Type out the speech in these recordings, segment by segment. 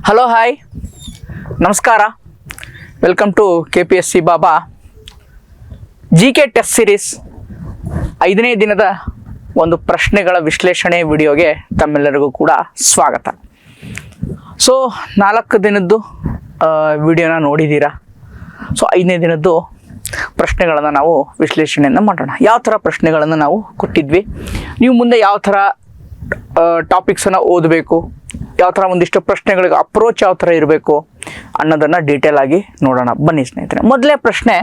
Hello hi ನಮಸ್ಕಾರ, welcome to KPSC Baba GK test series 5ನೇ ದಿನದ ಒಂದು ಪ್ರಶ್ನೆಗಳ ವಿಶ್ಲೇಷಣೆ ವಿಡಿಯೋಗೆ ತಮ್ಮೆಲ್ಲರಿಗೂ ಕೂಡ ಸ್ವಾಗತ. ಸೊ 4 ದಿನದ್ದು ವಿಡಿಯೋನ ನೋಡಿದ್ದೀರಾ. ಸೊ 5ನೇ ದಿನದ್ದು ಪ್ರಶ್ನೆಗಳನ್ನು ನಾವು ವಿಶ್ಲೇಷಣೆಯನ್ನು ಮಾಡೋಣ. ಯಾವ ಥರ ಪ್ರಶ್ನೆಗಳನ್ನು ನಾವು ಕೊಟ್ಟಿದ್ವಿ, ನೀವು ಮುಂದೆ ಯಾವ ಥರ ಟಾಪಿಕ್ಸನ್ನು ಓದಬೇಕು, ಯಾವ ಥರ ಒಂದಿಷ್ಟು ಪ್ರಶ್ನೆಗಳಿಗೆ ಅಪ್ರೋಚ್ ಯಾವ ಥರ ಇರಬೇಕು ಅನ್ನೋದನ್ನು ಡೀಟೇಲ್ ಆಗಿ ನೋಡೋಣ. ಬನ್ನಿ ಸ್ನೇಹಿತರೆ, ಮೊದಲೇ ಪ್ರಶ್ನೆ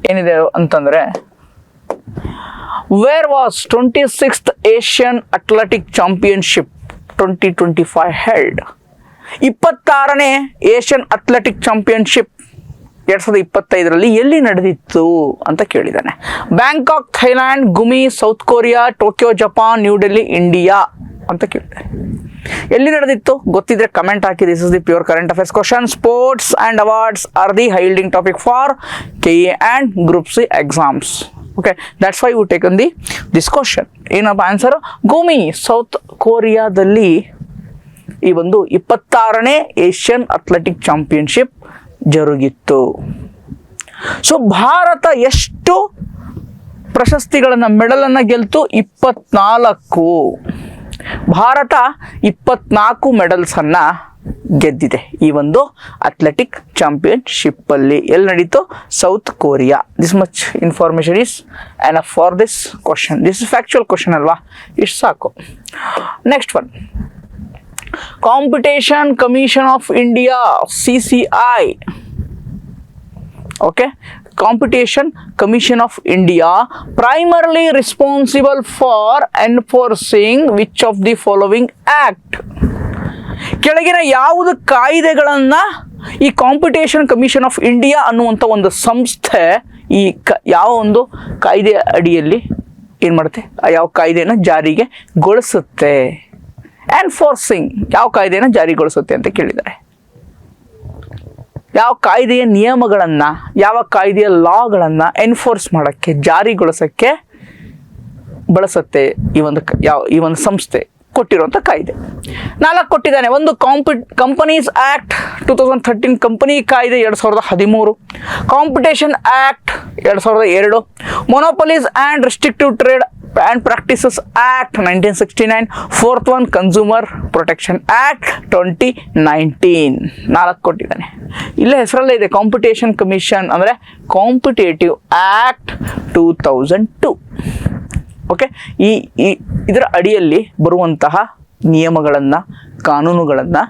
ಏನಿದೆ ಅಂತಂದರೆ, where was 26th Asian athletic championship 2025 held? 26ನೇ ಏಷ್ಯನ್ ಅಥ್ಲೆಟಿಕ್ ಚಾಂಪಿಯನ್ಶಿಪ್ 2025ರಲ್ಲಿ ಎಲ್ಲಿ ನಡೆದಿತ್ತು ಅಂತ ಕೇಳಿದ್ದಾನೆ. Bangkok, Thailand, Gumi, South Korea, Tokyo, Japan, New Delhi, India ಅಂತ ಕೇಳಿದ್ದಾರೆ. ಎಲ್ಲಿ ನಡೆದಿತ್ತು ಗೊತ್ತಿದ್ರೆ ಕಮೆಂಟ್ ಹಾಕಿ. This is the pure current affairs question. Sports and awards are the high yielding topic for KA and Group C exams. Okay, that's why you taken this question. ಏನಪ್ಪ answer? Gumi, South ಕೊರಿಯಾದಲ್ಲಿ ಈ ಒಂದು 26ನೇ Asian athletic championship ಜರುಗಿತ್ತು. So ಭಾರತ ಎಷ್ಟು ಪ್ರಶಸ್ತಿಗಳನ್ನು, ಮೆಡಲನ್ನು ಗೆಲ್ತು? 24. ಭಾರತ 24 ಮೆಡಲ್ಸನ್ನು ಗೆದ್ದಿದೆ ಈ ಒಂದು ಅಥ್ಲೆಟಿಕ್ ಚಾಂಪಿಯನ್ಶಿಪ್ಪಲ್ಲಿ. ಎಲ್ಲಿ ನಡೀತು? South Korea. This much information is enough for this question. This is factual question ಅಲ್ವಾ, ಇಷ್ಟು ಸಾಕು. Next one, competition commission of India CCI. Okay, Competition Commission of India primarily responsible for enforcing which of the following act? ಕೆಳಗಿನ ಯಾವುದು ಕಾಯ್ದೆಗಳನ್ನು ಈ competition commission of India ಅನ್ನುವಂಥ ಒಂದು ಸಂಸ್ಥೆ ಈ ಯಾವ ಒಂದು ಕಾಯ್ದೆ ಅಡಿಯಲ್ಲಿ ಏನು ಮಾಡುತ್ತೆ, ಯಾವ ಕಾಯ್ದೆಯನ್ನು ಜಾರಿಗೆ ಗೊಳಿಸುತ್ತೆ? ಎನ್ಫೋರ್ಸಿಂಗ್ ಯಾವ ಕಾಯ್ದೆಯನ್ನು ಜಾರಿಗೊಳಿಸುತ್ತೆ ಅಂತ ಕೇಳಿದ್ದಾರೆ. ಯಾವ ಕಾಯ್ದೆಯ ನಿಯಮಗಳನ್ನು, ಯಾವ ಕಾಯ್ದೆಯ ಲಾಗಳನ್ನು ಎನ್ಫೋರ್ಸ್ ಮಾಡೋಕ್ಕೆ, ಜಾರಿಗೊಳಿಸೋಕ್ಕೆ ಬಳಸುತ್ತೆ ಈ ಒಂದು ಸಂಸ್ಥೆ ಕೊಟ್ಟಿರುವಂಥ ಕಾಯ್ದೆ? 4 ಕೊಟ್ಟಿದ್ದಾನೆ. ಒಂದು ಕಂಪನೀಸ್ ಆ್ಯಕ್ಟ್ 2013, ಕಂಪನಿ ಕಾಯ್ದೆ 2013, competition act 2002, monopolies and restrictive trade and practices act 1969, 4th one consumer protection act 2019. 4 ಕೊಟ್ಟಿದ್ದಾನೆ. ಇಲ್ಲೇ ಹೆಸರಲ್ಲೇ ಇದೆ, ಕಾಂಪಿಟೇಷನ್ ಕಮಿಷನ್ ಅಂದರೆ ಕಾಂಪಿಟೇಟಿವ್ ಆ್ಯಕ್ಟ್ 2002. ಓಕೆ, ಇದರ ಅಡಿಯಲ್ಲಿ ಬರುವಂತಹ ನಿಯಮಗಳನ್ನು, ಕಾನೂನುಗಳನ್ನು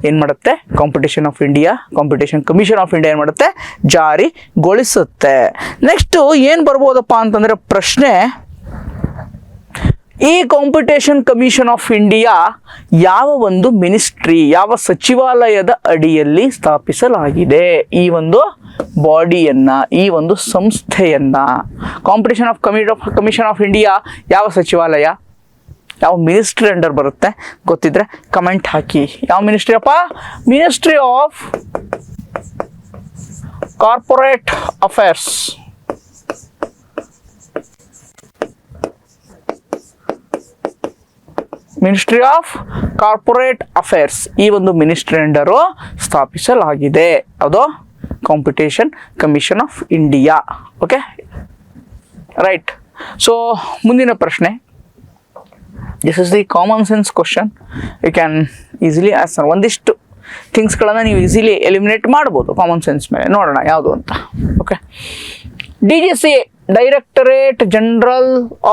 ಏನು ಮಾಡುತ್ತೆ? Competition of India, competition commission of India ಏನು ಮಾಡುತ್ತೆ? ಜಾರಿಗೊಳಿಸುತ್ತೆ. ನೆಕ್ಸ್ಟು ಏನು ಬರ್ಬೋದಪ್ಪ ಅಂತಂದರೆ ಪ್ರಶ್ನೆ, ಈ ಕಾಂಪಿಟೇಷನ್ ಕಮಿಷನ್ ಆಫ್ ಇಂಡಿಯಾ ಯಾವ ಒಂದು ಮಿನಿಸ್ಟ್ರಿ, ಯಾವ ಸಚಿವಾಲಯದ ಅಡಿಯಲ್ಲಿ ಸ್ಥಾಪಿಸಲಾಗಿದೆ? ಈ ಒಂದು ಬಾಡಿಯನ್ನು, ಈ ಒಂದು ಸಂಸ್ಥೆಯನ್ನು. Computation of commission of India ಯಾವ ಸಚಿವಾಲಯ, ಯಾವ ಮಿನಿಸ್ಟ್ರಿ ಅಂಡರ್ ಬರುತ್ತೆ ಗೊತ್ತಿದ್ರೆ ಕಮೆಂಟ್ ಹಾಕಿ. ಯಾವ ಮಿನಿಸ್ಟ್ರಿ ಅಪ್ಪ? Ministry of corporate affairs. Ministry of corporate affairs ಈ ಒಂದು ಮಿನಿಸ್ಟ್ರಿ ಅಂಡರು ಸ್ಥಾಪಿಸಲಾಗಿದೆ. ಅದು competition commission of India. Okay, right. So ಮುಂದಿನ ಪ್ರಶ್ನೆ, this is the common sense question. You can easily answer. ಒಂದಿಷ್ಟು ಥಿಂಗ್ಸ್ಗಳನ್ನು ನೀವು ಈಸಿಲಿ ಎಲಿಮಿನೇಟ್ ಮಾಡ್ಬೋದು ಕಾಮನ್ ಸೆನ್ಸ್ ಮೇಲೆ. ನೋಡೋಣ ಯಾವುದು ಅಂತ. ಓಕೆ, DGCA, Directorate General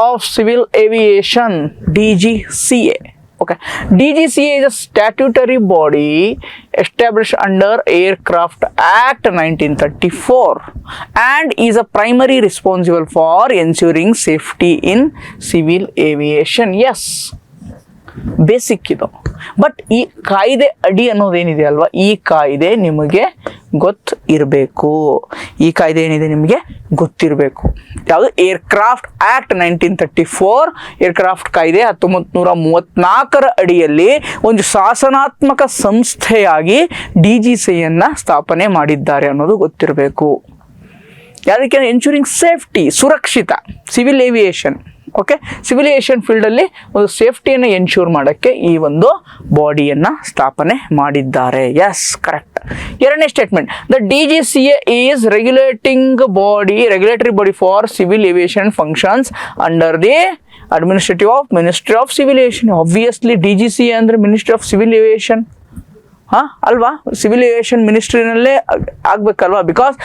of Civil Aviation, DGCA. Okay, DGCA is a statutory body established under Aircraft Act 1934 and is a primary responsible for ensuring safety in civil aviation. Yes, basic ಇದು. But ಈ ಕಾಯ್ದೆ ಅಡಿ ಅನ್ನೋದೇನಿದೆ ಅಲ್ವಾ, ಈ ಕಾಯ್ದೆ ನಿಮಗೆ ಗೊತ್ತಿರಬೇಕು. ಈ ಕಾಯ್ದೆ ಏನಿದೆ ನಿಮಗೆ ಗೊತ್ತಿರಬೇಕು. ಯಾವುದು? Aircraft act 1934. ಏರ್ಕ್ರಾಫ್ಟ್ ಕಾಯ್ದೆ 1934ರ ಅಡಿಯಲ್ಲಿ ಒಂದು ಶಾಸನಾತ್ಮಕ ಸಂಸ್ಥೆಯಾಗಿ DGCAಯನ್ನು ಸ್ಥಾಪನೆ ಮಾಡಿದ್ದಾರೆ ಅನ್ನೋದು ಗೊತ್ತಿರಬೇಕು. ಯಾವುದಕ್ಕೆ? ಎನ್ಶೂರಿಂಗ್ ಸೇಫ್ಟಿ, ಸುರಕ್ಷಿತ, civil aviation. Okay, civil aviation ಫೀಲ್ಡಲ್ಲಿ ಒಂದು ಸೇಫ್ಟಿಯನ್ನು ಎನ್ಶೂರ್ ಮಾಡೋಕ್ಕೆ ಈ ಒಂದು ಬಾಡಿಯನ್ನು ಸ್ಥಾಪನೆ ಮಾಡಿದ್ದಾರೆ. Yes, correct. ಎರಡನೇ statement, the DGCA is regulatory body for civil aviation functions under the administrative of ministry of civil aviation. Obviously DGCA ಅಂದರೆ ಮಿನಿಸ್ಟ್ರಿ ಆಫ್ ಸಿವಿಲ್ ಏವಿಯೇಷನ್ ಅಲ್ವಾ, ಸಿವಿಲ್ ಏವಿಯೇಷನ್ ಮಿನಿಸ್ಟ್ರಿನಲ್ಲೇ ಆಗ್ಬೇಕಲ್ವಾ, because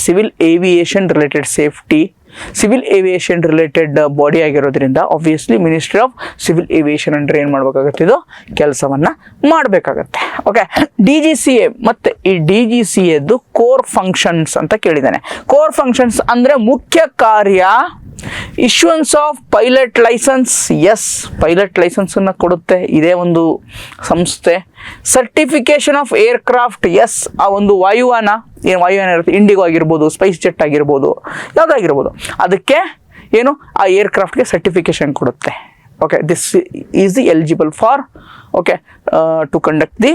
civil aviation related safety, civil aviation related body ಆಗಿರೋದ್ರಿಂದ obviously ministry of civil aviation ಅಂದ್ರೆ ಏನು ಮಾಡಬೇಕಾಗತ್ತೆ, ಇದು ಕೆಲಸವನ್ನು ಮಾಡಬೇಕಾಗತ್ತೆ. ಓಕೆ, DGCA ಮತ್ತು ಈ DGCAದ್ದು ಕೋರ್ ಫಂಕ್ಷನ್ಸ್ ಅಂತ ಕೇಳಿದ್ದಾನೆ. ಕೋರ್ ಫಂಕ್ಷನ್ಸ್ ಅಂದರೆ ಮುಖ್ಯ ಕಾರ್ಯ issuance of pilot licence. Yes, pilot ಲೈಸೆನ್ಸನ್ನು ಕೊಡುತ್ತೆ ಇದೇ ಒಂದು ಸಂಸ್ಥೆ. Certification of aircraft. ಎಸ್, ಆ ಒಂದು ವಾಯುಯಾನ ಇರುತ್ತೆ, ಇಂಡಿಗೋ ಆಗಿರ್ಬೋದು, ಸ್ಪೈಸ್ ಜೆಟ್ ಆಗಿರ್ಬೋದು, ಯಾವುದಾಗಿರ್ಬೋದು, ಅದಕ್ಕೆ ಏನು ಆ ಏರ್ಕ್ರಾಫ್ಟ್ಗೆ ಸರ್ಟಿಫಿಕೇಶನ್ ಕೊಡುತ್ತೆ. Okay, this is the eligible for to conduct the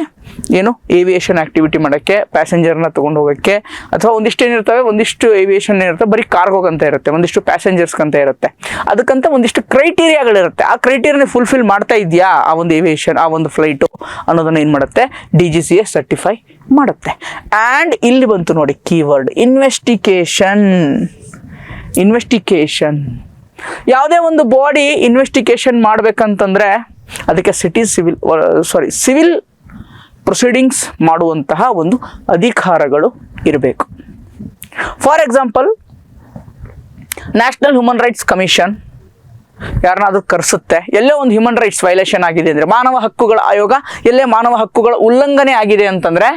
aviation activity ಮಾಡೋಕ್ಕೆ, ಪ್ಯಾಸೆಂಜರ್ನ ತೊಗೊಂಡು ಹೋಗೋಕ್ಕೆ, ಅಥವಾ ಒಂದಿಷ್ಟು ಏನಿರ್ತವೆ, ಒಂದಿಷ್ಟು ಏವಿಯೇಷನ್ ಇರುತ್ತೆ, ಬರೀ ಕಾರ್ಗೋಗಂತ ಇರುತ್ತೆ, ಒಂದಿಷ್ಟು ಪ್ಯಾಸೆಂಜರ್ಸ್ಗಂತ ಇರುತ್ತೆ, ಅದಕ್ಕಂತ ಒಂದಿಷ್ಟು ಕ್ರೈಟೀರಿಯಾಗಳಿರುತ್ತೆ. ಆ ಕ್ರೈಟೀರಿಯಾನ ಫುಲ್ಫಿಲ್ ಮಾಡ್ತಾ ಇದೆಯಾ ಆ ಒಂದು ಏವಿಯೇಷನ್, ಆ ಒಂದು ಫ್ಲೈಟು ಅನ್ನೋದನ್ನು ಏನು ಮಾಡುತ್ತೆ, DGCA ಸರ್ಟಿಫೈ ಮಾಡುತ್ತೆ. ಆ್ಯಂಡ್ ಇಲ್ಲಿ ಬಂತು ನೋಡಿ ಕೀವರ್ಡ್, ಇನ್ವೆಸ್ಟಿಗೇಷನ್. ಯಾವುದೇ ಒಂದು ಬಾಡಿ ಇನ್ವೆಸ್ಟಿಗೇಷನ್ ಮಾಡಬೇಕಂತಂದರೆ ಅದಕ್ಕೆ ಸಿವಿಲ್ ಪ್ರೊಸೀಡಿಂಗ್ಸ್ ಮಾಡುವಂತಹ ಒಂದು ಅಧಿಕಾರಗಳು ಇರಬೇಕು. For example, national human rights commission ಯಾರನ್ನಾದ್ರೂ ಕರೆಸುತ್ತೆ, ಎಲ್ಲೇ ಒಂದು ಹ್ಯೂಮನ್ ರೈಟ್ಸ್ ವೈಲೇಷನ್ ಆಗಿದೆ ಅಂದರೆ, ಮಾನವ ಹಕ್ಕುಗಳ ಆಯೋಗ ಎಲ್ಲೇ ಮಾನವ ಹಕ್ಕುಗಳ ಉಲ್ಲಂಘನೆ ಆಗಿದೆ ಅಂತಂದರೆ,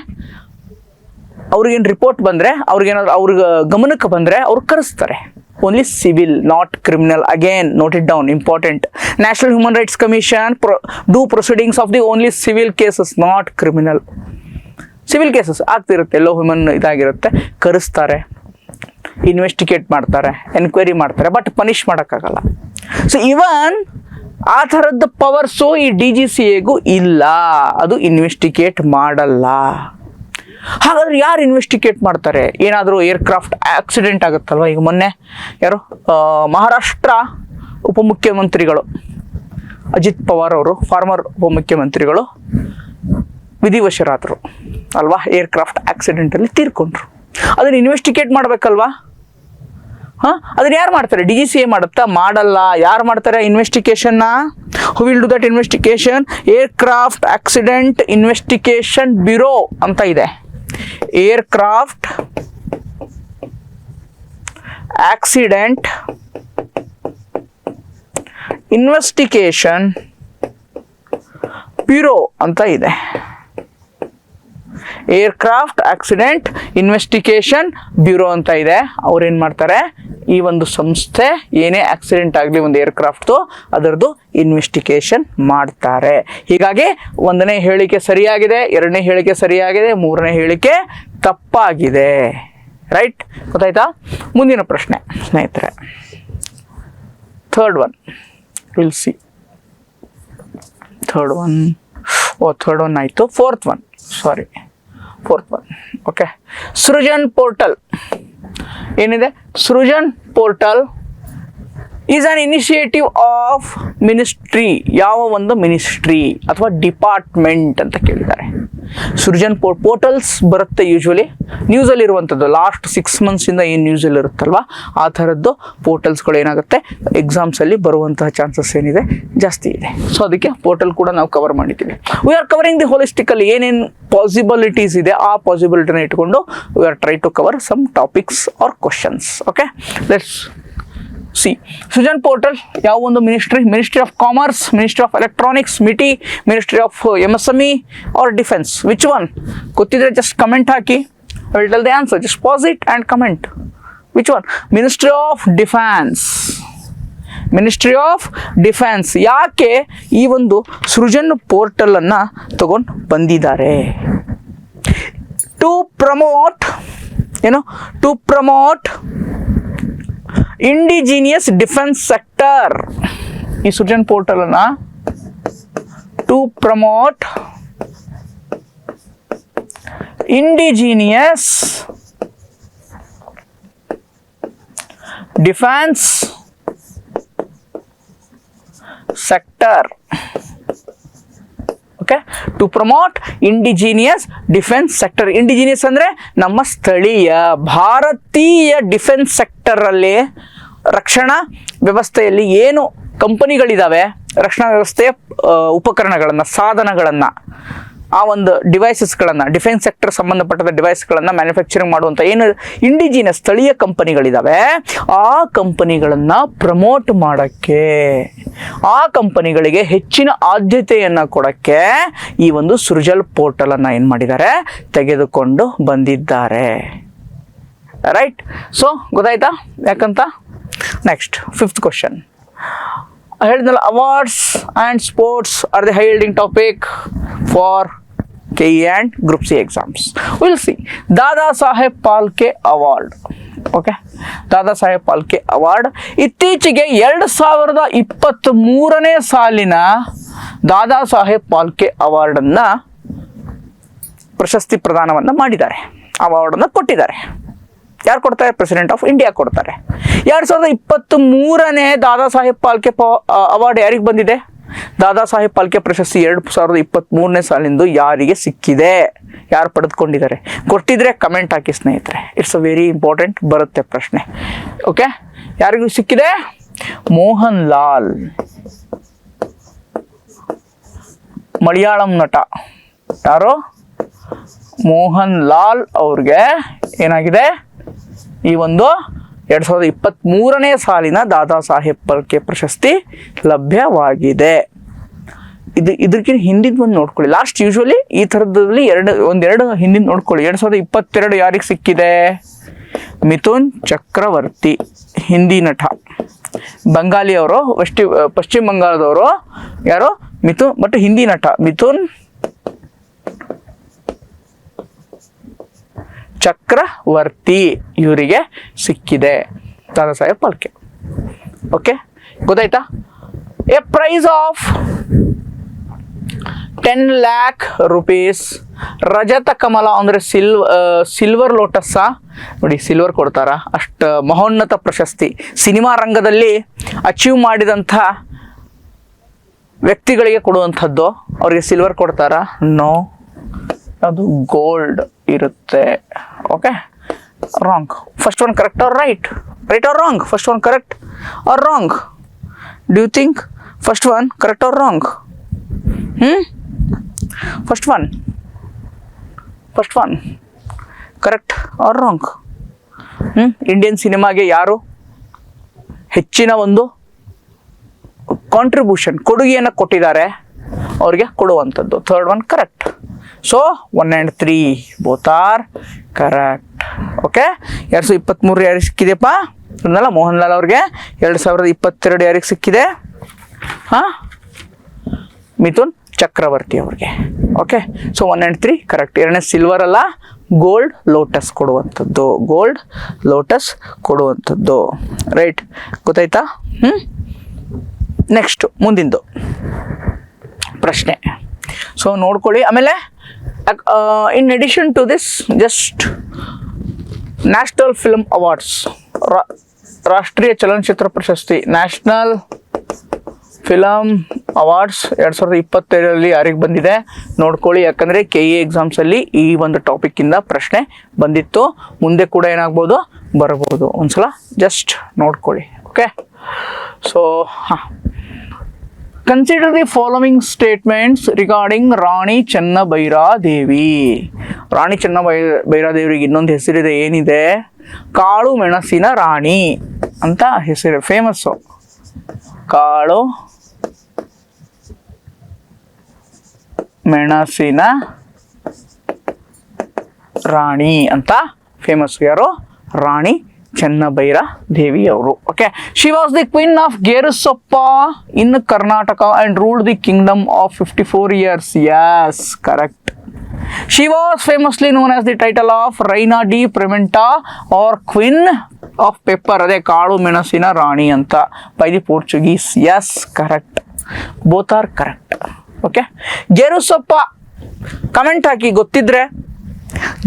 ಅವ್ರಿಗೇನು ರಿಪೋರ್ಟ್ ಬಂದರೆ, ಅವ್ರಿಗೆ ಗಮನಕ್ಕೆ ಬಂದರೆ ಅವ್ರು ಕರೆಸ್ತಾರೆ. Only civil, not criminal. Again note it down, important. National human rights commission do proceedings of the only civil cases, not criminal. Civil cases ಆಗ್ತಿರುತ್ತೆ, ಎಲ್ಲೋ ಹ್ಯೂಮನ್ ಇದಾಗಿರುತ್ತೆ, ಕರೆಸ್ತಾರೆ, ಇನ್ವೆಸ್ಟಿಗೇಟ್ ಮಾಡ್ತಾರೆ, ಎನ್ಕ್ವೈರಿ ಮಾಡ್ತಾರೆ, ಬಟ್ ಪನಿಷ್ ಮಾಡೋಕ್ಕಾಗಲ್ಲ. ಸೊ ಇವನ್ ಆ ಥರದ powers ಈ DGCAಗೂ ಇಲ್ಲ, ಅದು ಇನ್ವೆಸ್ಟಿಗೇಟ್ ಮಾಡಲ್ಲ. ಹಾಗಾದ್ರೆ ಯಾರು ಇನ್ವೆಸ್ಟಿಗೇಟ್ ಮಾಡ್ತಾರೆ? ಏನಾದರೂ ಏರ್ಕ್ರಾಫ್ಟ್ ಆಕ್ಸಿಡೆಂಟ್ ಆಗುತ್ತಲ್ವ, ಈಗ ಮೊನ್ನೆ ಯಾರು ಮಹಾರಾಷ್ಟ್ರ ಉಪಮುಖ್ಯಮಂತ್ರಿಗಳು ಅಜಿತ್ ಪವಾರ್ ಅವರು, ಫಾರ್ಮರ್ ಉಪಮುಖ್ಯಮಂತ್ರಿಗಳು ವಿಧಿವಶರಾದರು ಅಲ್ವಾ, ಏರ್ಕ್ರಾಫ್ಟ್ ಆಕ್ಸಿಡೆಂಟಲ್ಲಿ ತೀರ್ಕೊಂಡ್ರು. ಅದನ್ನು ಇನ್ವೆಸ್ಟಿಗೇಟ್ ಮಾಡಬೇಕಲ್ವಾ? ಅದನ್ನು ಯಾರು ಮಾಡ್ತಾರೆ? DGCA ಮಾಡುತ್ತಾ? ಮಾಡಲ್ಲ. ಯಾರು ಮಾಡ್ತಾರೆ ಇನ್ವೆಸ್ಟಿಗೇಷನ್ನ? Who will do that investigation? Aircraft accident investigation bureau ಅಂತ ಇದೆ. ಏರ್ಕ್ರಾಫ್ಟ್ ಆಕ್ಸಿಡೆಂಟ್ ಇನ್ವೆಸ್ಟಿಗೇಷನ್ ಬ್ಯೂರೋ ಅಂತ ಇದೆ. ಏರ್ಕ್ರಾಫ್ಟ್ ಆಕ್ಸಿಡೆಂಟ್ ಇನ್ವೆಸ್ಟಿಗೇಷನ್ ಬ್ಯೂರೋ ಅಂತ ಇದೆ. ಅವ್ರೇನು ಮಾಡ್ತಾರೆ, ಈ ಒಂದು ಸಂಸ್ಥೆ ಏನೇ ಆಕ್ಸಿಡೆಂಟ್ ಆಗಲಿ ಒಂದು ಏರ್ಕ್ರಾಫ್ಟ್ದು, ಅದರದ್ದು ಇನ್ವೆಸ್ಟಿಗೇಷನ್ ಮಾಡ್ತಾರೆ. ಹೀಗಾಗಿ ಒಂದನೇ ಹೇಳಿಕೆ ಸರಿಯಾಗಿದೆ, ಎರಡನೇ ಹೇಳಿಕೆ ಸರಿಯಾಗಿದೆ, ಮೂರನೇ ಹೇಳಿಕೆ ತಪ್ಪಾಗಿದೆ. ರೈಟ್, ಗೊತ್ತಾಯ್ತಾ? ಮುಂದಿನ ಪ್ರಶ್ನೆ ಸ್ನೇಹಿತರೆ, third one will see. Third one ಆಯಿತು. Fourth one. Okay, Srijan portal ಏನಿದೆ? Srijan portal is an initiative of ministry. ಯಾವ ಒಂದು ಮಿನಿಸ್ಟ್ರಿ ಅಥವಾ ಡಿಪಾರ್ಟ್ಮೆಂಟ್ ಅಂತ ಕೇಳಿದ್ದಾರೆ. ಸೃಜನ್ ಪೋರ್ಟಲ್ಸ್ ಬರುತ್ತೆ ಯೂಶ್ವಲಿ ನ್ಯೂಸಲ್ಲಿ ಇರುವಂಥದ್ದು. ಲಾಸ್ಟ್ 6 ಮಂತ್ಸಿಂದ ಏನು ನ್ಯೂಸಲ್ಲಿ ಇರುತ್ತಲ್ವ, ಆ ಥರದ್ದು ಪೋರ್ಟಲ್ಸ್ಗಳು ಏನಾಗುತ್ತೆ, ಎಕ್ಸಾಮ್ಸಲ್ಲಿ ಬರುವಂತಹ ಚಾನ್ಸಸ್ ಏನಿದೆ ಜಾಸ್ತಿ ಇದೆ. ಸೊ ಅದಕ್ಕೆ ಪೋರ್ಟಲ್ ಕೂಡ ನಾವು ಕವರ್ ಮಾಡಿದ್ದೀವಿ. We are covering the holistically, ಏನೇನು ಪಾಸಿಬಿಲಿಟೀಸ್ ಇದೆ ಆ ಪಾಸಿಬಿಲಿಟಿನ ಇಟ್ಕೊಂಡು we are try to cover some topics or questions. Okay, let's see. Srijan portal ಯಾವ ಒಂದು ministry of commerce, ministry of electronics, ministry of MSME or defence? Which one? ಗೊತ್ತಿದ್ರೆ just comment ಹಾಕಿ. I will tell the answer. Just pass it and comment. Which one? Ministry of defence. ಯಾಕೆ ಈ ಒಂದು ಸೃಜನ್ ಪೋರ್ಟಲನ್ನು ತಗೊಂಡು ಬಂದಿದ್ದಾರೆ? To promote indigenous defence sector. ಈ Srijan portal ಅನ್ನ to promote indigenous defence sector. Okay, to promote indigenous defence sector. Indigenous ಅಂದರೆ ನಮ್ಮ ಸ್ಥಳೀಯ ಭಾರತೀಯ ಡಿಫೆನ್ಸ್ ಸೆಕ್ಟರಲ್ಲಿ, ರಕ್ಷಣಾ ವ್ಯವಸ್ಥೆಯಲ್ಲಿ ಏನು ಕಂಪನಿಗಳಿದ್ದಾವೆ, ರಕ್ಷಣಾ ವ್ಯವಸ್ಥೆಯ ಉಪಕರಣಗಳನ್ನು, ಸಾಧನಗಳನ್ನು, ಆ ಒಂದು ಡಿವೈಸಸ್ಗಳನ್ನು, ಡಿಫೆನ್ಸ್ ಸೆಕ್ಟರ್ ಸಂಬಂಧಪಟ್ಟ ಡಿವೈಸ್ಗಳನ್ನು ಮ್ಯಾನುಫ್ಯಾಕ್ಚರಿಂಗ್ ಮಾಡುವಂಥ ಏನು ಇಂಡಿಜಿನಿಯಸ್ ಸ್ಥಳೀಯ ಕಂಪನಿಗಳಿದ್ದಾವೆ, ಆ ಕಂಪನಿಗಳನ್ನು ಪ್ರಮೋಟ್ ಮಾಡೋಕ್ಕೆ, ಆ ಕಂಪನಿಗಳಿಗೆ ಹೆಚ್ಚಿನ ಆದ್ಯತೆಯನ್ನು ಕೊಡೋಕ್ಕೆ ಈ ಒಂದು ಸೃಜಲ್ ಪೋರ್ಟಲನ್ನು ಏನು ಮಾಡಿದ್ದಾರೆ, ತೆಗೆದುಕೊಂಡು ಬಂದಿದ್ದಾರೆ. ರೈಟ್. ಸೊ ಗೊತ್ತಾಯ್ತಾ ಯಾಕಂತ. ನೆಕ್ಸ್ಟ್ 5th ಕ್ವಶನ್ ಹೇಳಿದ್ನಲ್ಲ, awards and sports R the high yielding topic for KE and Group C exams. We'll see. Dada Saheb Phalke award. Okay, Dada Saheb Phalke award ಇತ್ತೀಚೆಗೆ 2023ನೇ ಸಾಲಿನ ದಾದಾ ಸಾಹೇಬ್ ಫಾಲ್ಕೆ ಅವಾರ್ಡನ್ನು ಪ್ರಶಸ್ತಿ ಪ್ರದಾನವನ್ನು ಮಾಡಿದ್ದಾರೆ, ಅವಾರ್ಡನ್ನು ಕೊಟ್ಟಿದ್ದಾರೆ. ಯಾರು ಕೊಡ್ತಾರೆ? ಪ್ರೆಸಿಡೆಂಟ್ ಆಫ್ ಇಂಡಿಯಾ ಕೊಡ್ತಾರೆ. 2023ನೇ ದಾದಾ ಸಾಹೇಬ್ ಫಾಲ್ಕೆ ಅವಾರ್ಡ್ ಯಾರಿಗೆ ಬಂದಿದೆ? ದಾದಾ ಸಾಹೇಬ್ ಫಾಲ್ಕೆ ಪ್ರಶಸ್ತಿ 2023ನೇ ಸಾಲಿಂದು ಯಾರಿಗೆ ಸಿಕ್ಕಿದೆ, ಯಾರು ಪಡೆದುಕೊಂಡಿದ್ದಾರೆ? ಕೊಟ್ಟಿದ್ರೆ ಕಮೆಂಟ್ ಹಾಕಿ ಸ್ನೇಹಿತರೆ. ಇಟ್ಸ್ ಅ ವೆರಿ ಇಂಪಾರ್ಟೆಂಟ್, ಬರುತ್ತೆ ಪ್ರಶ್ನೆ. ಓಕೆ, ಯಾರಿಗೂ ಸಿಕ್ಕಿದೆ? ಮೋಹನ್ ಲಾಲ್, ಮಲಯಾಳಂ ನಟ. ಯಾರು? ಮೋಹನ್ ಲಾಲ್ ಅವ್ರಿಗೆ ಏನಾಗಿದೆ, ಈ ಒಂದು 2023ನೇ ಸಾಲಿನ ದಾದಾ ಸಾಹೇಬ್ ಫಾಲ್ಕೆ ಪ್ರಶಸ್ತಿ ಲಭ್ಯವಾಗಿದೆ. ಇದಕ್ಕಿಂತ ಹಿಂದಿನ ಒಂದು ನೋಡ್ಕೊಳ್ಳಿ. ಲಾಸ್ಟ್ ಯೂಶ್ವಲಿ ಈ ಥರದಲ್ಲಿ ಒಂದೆರಡು ಹಿಂದಿನ ನೋಡ್ಕೊಳ್ಳಿ. 2022 ಯಾರಿಗೆ ಸಿಕ್ಕಿದೆ? ಮಿಥುನ್ ಚಕ್ರವರ್ತಿ, ಹಿಂದಿ ನಟ, ಬಂಗಾಲಿ ಅವರು, ಪಶ್ಚಿಮ ಬಂಗಾಳದವರು. ಯಾರು? ಮಿಥುನ್, ಬಟ್ ಹಿಂದಿ ನಟ ಮಿಥುನ್ ಚಕ್ರವರ್ತಿ, ಇವರಿಗೆ ಸಿಕ್ಕಿದೆ ದಾದಾ ಸಾಹೇಬ್ ಫಾಲ್ಕೆ. ಓಕೆ, ಗೊತ್ತಾಯ್ತಾ? A prize of 10 lakh rupees, ರಜತ ಕಮಲ ಅಂದರೆ ಸಿಲ್ವರ್ ಲೋಟಸ್ಸ. ನೋಡಿ, ಸಿಲ್ವರ್ ಕೊಡ್ತಾರ? ಅಷ್ಟು ಮಹೋನ್ನತ ಪ್ರಶಸ್ತಿ ಸಿನಿಮಾ ರಂಗದಲ್ಲಿ ಅಚೀವ್ ಮಾಡಿದಂಥ ವ್ಯಕ್ತಿಗಳಿಗೆ ಕೊಡುವಂಥದ್ದು. ಅವರಿಗೆ ಸಿಲ್ವರ್ ಕೊಡ್ತಾರ? ನೋ, ಅದು ಗೋಲ್ಡ್ ಇರುತ್ತೆ. Okay, wrong. First one correct or right? Right or wrong? First one correct or wrong? Do you think first one correct or wrong? First one correct or wrong? Indian ಸಿನಿಮಾಗೆ ಯಾರು ಹೆಚ್ಚಿನ ಒಂದು contribution, ಕೊಡುಗೆಯನ್ನು ಕೊಟ್ಟಿದ್ದಾರೆ, ಅವ್ರಿಗೆ ಕೊಡುವಂಥದ್ದು. Third one correct. So 1 and 3 both are correct. Okay, 2023 ಯಾರಿಗೆ ಸಿಕ್ಕಿದೆಪ್ಪ? ಅಂದಲ್ಲ, ಮೋಹನ್ ಲಾಲ್ ಅವ್ರಿಗೆ. 2022 ಯಾರಿಗೆ ಸಿಕ್ಕಿದೆ? ಮಿಥುನ್ ಚಕ್ರವರ್ತಿ ಅವ್ರಿಗೆ. Okay, so 1 and 3 correct. ಎರಡನೇ ಸಿಲ್ವರ್ ಅಲ್ಲ, ಗೋಲ್ಡ್ ಲೋಟಸ್ ಕೊಡುವಂಥದ್ದು, ಗೋಲ್ಡ್ ಲೋಟಸ್ ಕೊಡುವಂಥದ್ದು. ರೈಟ್, ಗೊತ್ತಾಯ್ತಾ? ನೆಕ್ಸ್ಟ್ ಮುಂದಿಂದು ಪ್ರಶ್ನೆ. ಸೊ ನೋಡ್ಕೊಳ್ಳಿ. ಆಮೇಲೆ in addition to this, just national film awards, ರಾಷ್ಟ್ರೀಯ ಚಲನಚಿತ್ರ ಪ್ರಶಸ್ತಿ, ನ್ಯಾಷನಲ್ ಫಿಲಮ್ ಅವಾರ್ಡ್ಸ್ 2025ರಲ್ಲಿ ಯಾರಿಗೆ ಬಂದಿದೆ ನೋಡ್ಕೊಳ್ಳಿ. ಯಾಕಂದರೆ KE ಎಕ್ಸಾಮ್ಸಲ್ಲಿ ಈ ಒಂದು ಟಾಪಿಕ್ಕಿಂದ ಪ್ರಶ್ನೆ ಬಂದಿತ್ತು, ಮುಂದೆ ಕೂಡ ಏನಾಗ್ಬೋದು, ಬರ್ಬೋದು. ಒಂದ್ಸಲ ಜಸ್ಟ್ ನೋಡ್ಕೊಳ್ಳಿ. Okay, so consider the following statements regarding Rani Chennabhairadevi. Rani ಚೆನ್ನಭೈರಾದೇವಿಗೆ ಇನ್ನೊಂದು ಹೆಸರಿದೆ, ಏನಿದೆ? ಕಾಳು ಮೆಣಸಿನ ರಾಣಿ ಅಂತ ಹೆಸರು, ಫೇಮಸ್ಸು. ಕಾಳು ಮೆಣಸಿನ ರಾಣಿ ಅಂತ ಫೇಮಸ್. ಯಾರು? ರಾಣಿ ಚೆನ್ನಭೈರಾದೇವಿ ಅವರು. Okay, she was the queen of Gerusoppa in Karnataka and ruled the Kingdom of 54 years. Yes, correct. She was famously known as the title of Reina di Pimenta or Queen of Pepper. ಅದೇ ಕಾಳು ಮೆಣಸಿನ ರಾಣಿ ಅಂತ, by the Portuguese. Yes, correct. Both are correct. Okay, Gerusoppa comment ಹಾಕಿ ಗೊತ್ತಿದ್ರೆ.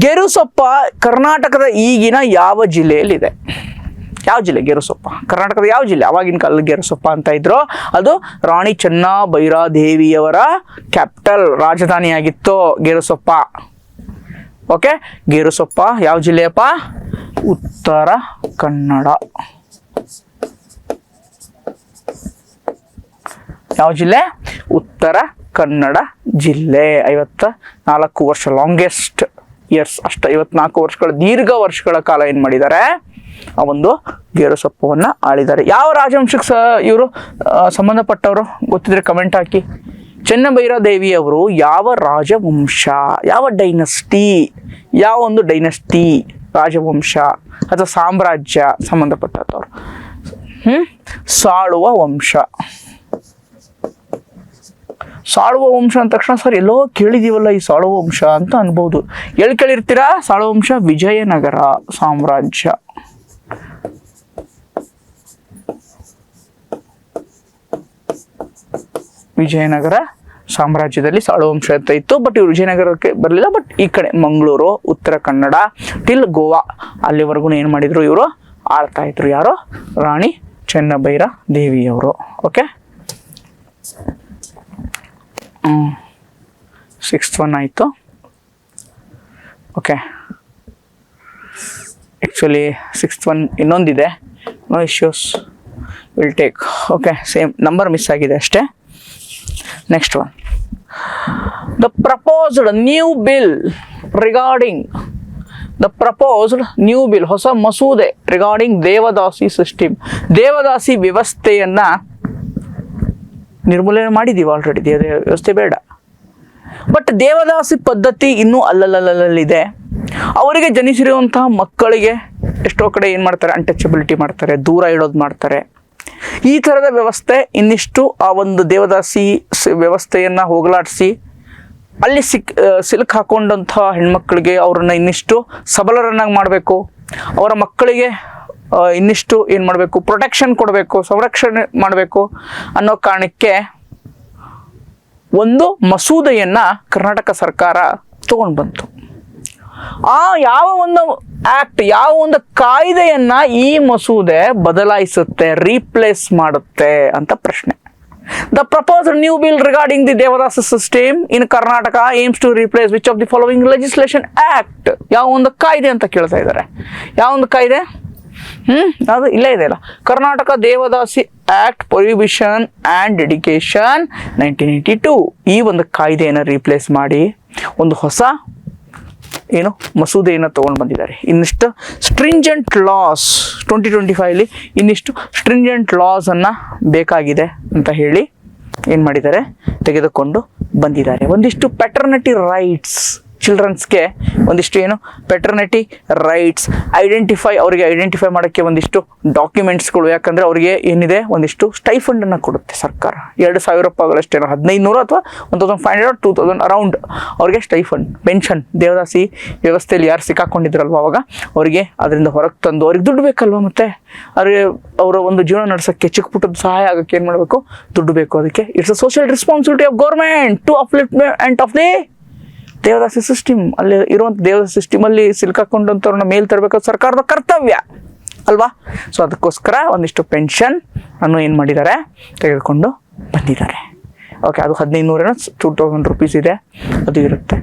ಗೇರುಸೊಪ್ಪ ಕರ್ನಾಟಕದ ಈಗಿನ ಯಾವ ಜಿಲ್ಲೆಯಲ್ಲಿದೆ? ಯಾವ ಜಿಲ್ಲೆ? ಗೇರುಸೊಪ್ಪ. ಕರ್ನಾಟಕದ ಯಾವ ಜಿಲ್ಲೆ? ಅವಾಗಿನ ಕಾಲದ ಗೇರುಸೊಪ್ಪ ಅಂತ ಇದ್ರು. ಅದು ರಾಣಿ ಚೆನ್ನಭೈರಾದೇವಿಯವರ ಕ್ಯಾಪಿಟಲ್, ರಾಜಧಾನಿಯಾಗಿತ್ತು ಗೇರುಸೊಪ್ಪ. ಓಕೆ, ಗೇರುಸೊಪ್ಪ ಯಾವ ಜಿಲ್ಲೆಯಪ್ಪ? ಉತ್ತರ ಕನ್ನಡ. ಯಾವ ಜಿಲ್ಲೆ? ಉತ್ತರ ಕನ್ನಡ ಜಿಲ್ಲೆ. 54 ವರ್ಷ, ಲಾಂಗೆಸ್ಟ್ ಇಯರ್ಸ್, ಅಷ್ಟು 54 ವರ್ಷಗಳ ದೀರ್ಘ ವರ್ಷಗಳ ಕಾಲ ಏನು ಮಾಡಿದ್ದಾರೆ? ಆ ಒಂದು ಗೇರುಸೊಪ್ಪವನ್ನು ಆಳಿದ್ದಾರೆ. ಯಾವ ರಾಜವಂಶಕ್ಕೆ ಇವರು ಸಂಬಂಧಪಟ್ಟವರು ಗೊತ್ತಿದ್ರೆ ಕಮೆಂಟ್ ಹಾಕಿ. ಚೆನ್ನಭೈರಾದೇವಿಯವರು ಯಾವ ರಾಜವಂಶ, ಯಾವ ಡೈನಸ್ಟಿ, ಯಾವ ಒಂದು ಡೈನಸ್ಟಿ, ರಾಜವಂಶ ಅಥವಾ ಸಾಮ್ರಾಜ್ಯ ಸಂಬಂಧಪಟ್ಟವರು? ಸಾಳುವ ವಂಶ. ಸಾಳುವ ವಂಶ ಅಂದ ತಕ್ಷಣ ಸರ್ ಎಲ್ಲೋ ಕೇಳಿದೀವಲ್ಲ ಈ ಸಾಳುವ ವಂಶ ಅಂತ ಅನ್ಬೋದು. ಎಲ್ಲಿ ಕೇಳಿರ್ತೀರಾ ಸಾಳುವ ವಂಶ? ವಿಜಯನಗರ ಸಾಮ್ರಾಜ್ಯ. ವಿಜಯನಗರ ಸಾಮ್ರಾಜ್ಯದಲ್ಲಿ ಸಾಳುವ ವಂಶ ಅಂತ ಇತ್ತು. ಬಟ್ ಇವರು ವಿಜಯನಗರಕ್ಕೆ ಬರಲಿಲ್ಲ. ಬಟ್ ಈ ಕಡೆ ಮಂಗಳೂರು, ಉತ್ತರ ಕನ್ನಡ ಟಿಲ್ ಗೋವಾ ಅಲ್ಲಿವರೆಗೂ ಏನು ಮಾಡಿದ್ರು? ಇವರು ಆಳ್ತಾ ಇದ್ರು. ಯಾರು? ರಾಣಿ ಚೆನ್ನಭೈರಾದೇವಿಯವರು. ಓಕೆ, 6th one ಆಯಿತು. ಓಕೆ, ಆ್ಯಕ್ಚುಲಿ 6th one ಇನ್ನೊಂದಿದೆ. No issues, will take. Okay, same number miss ಆಗಿದೆ ಅಷ್ಟೇ. Next one, the proposed new bill regarding ಹೊಸ ಮಸೂದೆ ರಿಗಾರ್ಡಿಂಗ್ ದೇವದಾಸಿ ಸಿಸ್ಟಮ್. ದೇವದಾಸಿ ವ್ಯವಸ್ಥೆಯನ್ನ ನಿರ್ಮೂಲನೆ ಮಾಡಿದ್ದೀವಿ ಆಲ್ರೆಡಿ, ವ್ಯವಸ್ಥೆ ಬೇಡ. ಬಟ್ ದೇವದಾಸಿ ಪದ್ಧತಿ ಇನ್ನೂ ಅಲ್ಲಲ್ಲಿದೆ. ಅವರಿಗೆ ಜನಿಸಿರುವಂತಹ ಮಕ್ಕಳಿಗೆ ಎಷ್ಟೋ ಕಡೆ ಏನು ಮಾಡ್ತಾರೆ? ಅನ್ಟಚಬಿಲಿಟಿ ಮಾಡ್ತಾರೆ, ದೂರ ಇಡೋದು ಮಾಡ್ತಾರೆ. ಈ ಥರದ ವ್ಯವಸ್ಥೆ ಇನ್ನಿಷ್ಟು ಆ ಒಂದು ದೇವದಾಸಿ ವ್ಯವಸ್ಥೆಯನ್ನು ಹೋಗಲಾಡಿಸಿ ಅಲ್ಲಿ ಸಿಲುಕು ಹಾಕೊಂಡಂತಹ ಹೆಣ್ಮಕ್ಳಿಗೆ ಅವ್ರನ್ನ ಇನ್ನಿಷ್ಟು ಸಬಲರನ್ನಾಗಿ ಮಾಡಬೇಕು. ಅವರ ಮಕ್ಕಳಿಗೆ ಇನ್ನಿಷ್ಟು ಏನು ಮಾಡಬೇಕು? ಪ್ರೊಟೆಕ್ಷನ್ ಕೊಡಬೇಕು, ಸಂರಕ್ಷಣೆ ಮಾಡಬೇಕು ಅನ್ನೋ ಕಾರಣಕ್ಕೆ ಒಂದು ಮಸೂದೆಯನ್ನು ಕರ್ನಾಟಕ ಸರ್ಕಾರ ತಗೊಂಡು ಬಂತು. ಆ ಯಾವ ಒಂದು ಆಕ್ಟ್, ಯಾವ ಒಂದು ಕಾಯ್ದೆಯನ್ನ ಈ ಮಸೂದೆ ಬದಲಾಯಿಸುತ್ತೆ, ರೀಪ್ಲೇಸ್ ಮಾಡುತ್ತೆ ಅಂತ ಪ್ರಶ್ನೆ. The proposed new bill regarding the devadasi system in Karnataka aims to replace which of the following legislation act. ಯಾವ ಒಂದು ಕಾಯ್ದೆ ಅಂತ ಕೇಳ್ತಾ ಇದ್ದಾರೆ. ಯಾವ ಒಂದು ಕಾಯ್ದೆ? ಅದು ಇಲ್ಲೇ ಇದೆಯಲ್ಲ, ಕರ್ನಾಟಕ ದೇವದಾಸಿ ಆಕ್ಟ್ ಪ್ರೊಹಿಬಿಷನ್ ಆ್ಯಂಡ್ ಡೆಡಿಕೇಶನ್ 1982. ಈ ಒಂದು ಕಾಯ್ದೆಯನ್ನು ರೀಪ್ಲೇಸ್ ಮಾಡಿ ಒಂದು ಹೊಸ ಏನು ಮಸೂದೆಯನ್ನು ತೊಗೊಂಡು ಬಂದಿದ್ದಾರೆ. ಇನ್ನಿಷ್ಟು ಸ್ಟ್ರಿಂಜೆಂಟ್ ಲಾಸ್ 2025 ಇನ್ನಿಷ್ಟು ಸ್ಟ್ರಿಂಜೆಂಟ್ ಲಾಸನ್ನು ಬೇಕಾಗಿದೆ ಅಂತ ಹೇಳಿ ಏನು ಮಾಡಿದ್ದಾರೆ? ತೆಗೆದುಕೊಂಡು ಬಂದಿದ್ದಾರೆ. ಒಂದಿಷ್ಟು ಪ್ಯಾಟರ್ನಿಟಿ ರೈಟ್ಸ್, ಚಿಲ್ಡ್ರನ್ಸ್ಗೆ ಒಂದಿಷ್ಟು ಏನು ಪೆಟರ್ನಿಟಿ ರೈಟ್ಸ್, ಅವರಿಗೆ ಐಡೆಂಟಿಫೈ ಮಾಡೋಕ್ಕೆ ಒಂದಿಷ್ಟು ಡಾಕ್ಯುಮೆಂಟ್ಸ್ಗಳು. ಯಾಕಂದರೆ ಅವರಿಗೆ ಏನಿದೆ? ಒಂದಿಷ್ಟು ಸ್ಟೈಫಂಡನ್ನು ಕೊಡುತ್ತೆ ಸರ್ಕಾರ. 2,000 ರೂಪಾಯಿಗಳಷ್ಟೇ, 1,500 ಅಥವಾ 1,500 2,000 ಅರೌಂಡ್ ಅವ್ರಿಗೆ ಸ್ಟೈಫಂಡ್, ಪೆನ್ಷನ್. ದೇವದಾಸಿ ವ್ಯವಸ್ಥೆಯಲ್ಲಿ ಯಾರು ಸಿಕ್ಕಾಕೊಂಡಿದ್ರಲ್ವ ಅವಾಗ ಅವರಿಗೆ ಅದರಿಂದ ಹೊರಗೆ ತಂದು ಅವ್ರಿಗೆ ದುಡ್ಡು ಬೇಕಲ್ವ, ಮತ್ತು ಅವ್ರಿಗೆ ಅವರ ಒಂದು ಜೀವನ ನಡೆಸೋಕ್ಕೆ ಚಿಕ್ಕ ಪುಟ್ಟದ ಸಹಾಯ ಆಗೋಕ್ಕೆ ಏನು ಮಾಡಬೇಕು? ದುಡ್ಡು ಬೇಕು. ಅದಕ್ಕೆ it's a social responsibility of government to upliftment of the devadasi system. ಅಲ್ಲಿ ಇರುವಂಥ ದೇವದಾಸಿ ಸಿಸ್ಟಮಲ್ಲಿ ಸಿಲ್ಕಾಕೊಂಡಂಥವ್ರನ್ನ ಮೇಲ್ ತರಬೇಕು, ಸರ್ಕಾರದ ಕರ್ತವ್ಯ ಅಲ್ವಾ? ಸೊ ಅದಕ್ಕೋಸ್ಕರ ಒಂದಿಷ್ಟು ಪೆನ್ಷನ್ ಅನ್ನು ಏನು ಮಾಡಿದ್ದಾರೆ? ತೆಗೆದುಕೊಂಡು ಬಂದಿದ್ದಾರೆ. ಓಕೆ, ಅದು 1,500 2,000 ರೂಪೀಸ್ ಇದೆ, ಅದು ಇರುತ್ತೆ.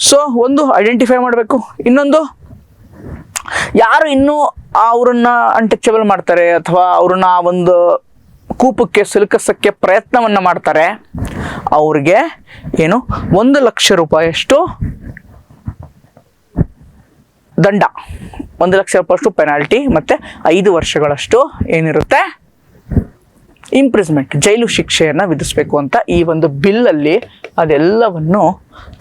ಸೊ ಒಂದು ಐಡೆಂಟಿಫೈ ಮಾಡಬೇಕು. ಇನ್ನೊಂದು, ಯಾರು ಇನ್ನೂ ಅವ್ರನ್ನ ಅನ್ಟಚಬಲ್ ಮಾಡ್ತಾರೆ ಅಥವಾ ಅವ್ರನ್ನ ಒಂದು ಕೂಪಕ್ಕೆ ಸಿಲುಕಿಸೋಕ್ಕೆ ಪ್ರಯತ್ನವನ್ನು ಮಾಡ್ತಾರೆ, ಅವ್ರಿಗೆ ಏನು 1,00,000 ರೂಪಾಯಿಯಷ್ಟು ದಂಡ, 1,00,000 ರೂಪಾಯಿಯಷ್ಟು ಪೆನಾಲ್ಟಿ, ಮತ್ತು 5 ವರ್ಷಗಳಷ್ಟು ಏನಿರುತ್ತೆ? ಇಂಪ್ರಿಸ್ಮೆಂಟ್, ಜೈಲು ಶಿಕ್ಷೆಯನ್ನು ವಿಧಿಸಬೇಕು ಅಂತ ಈ ಒಂದು ಬಿಲ್ಲಲ್ಲಿ ಅದೆಲ್ಲವನ್ನು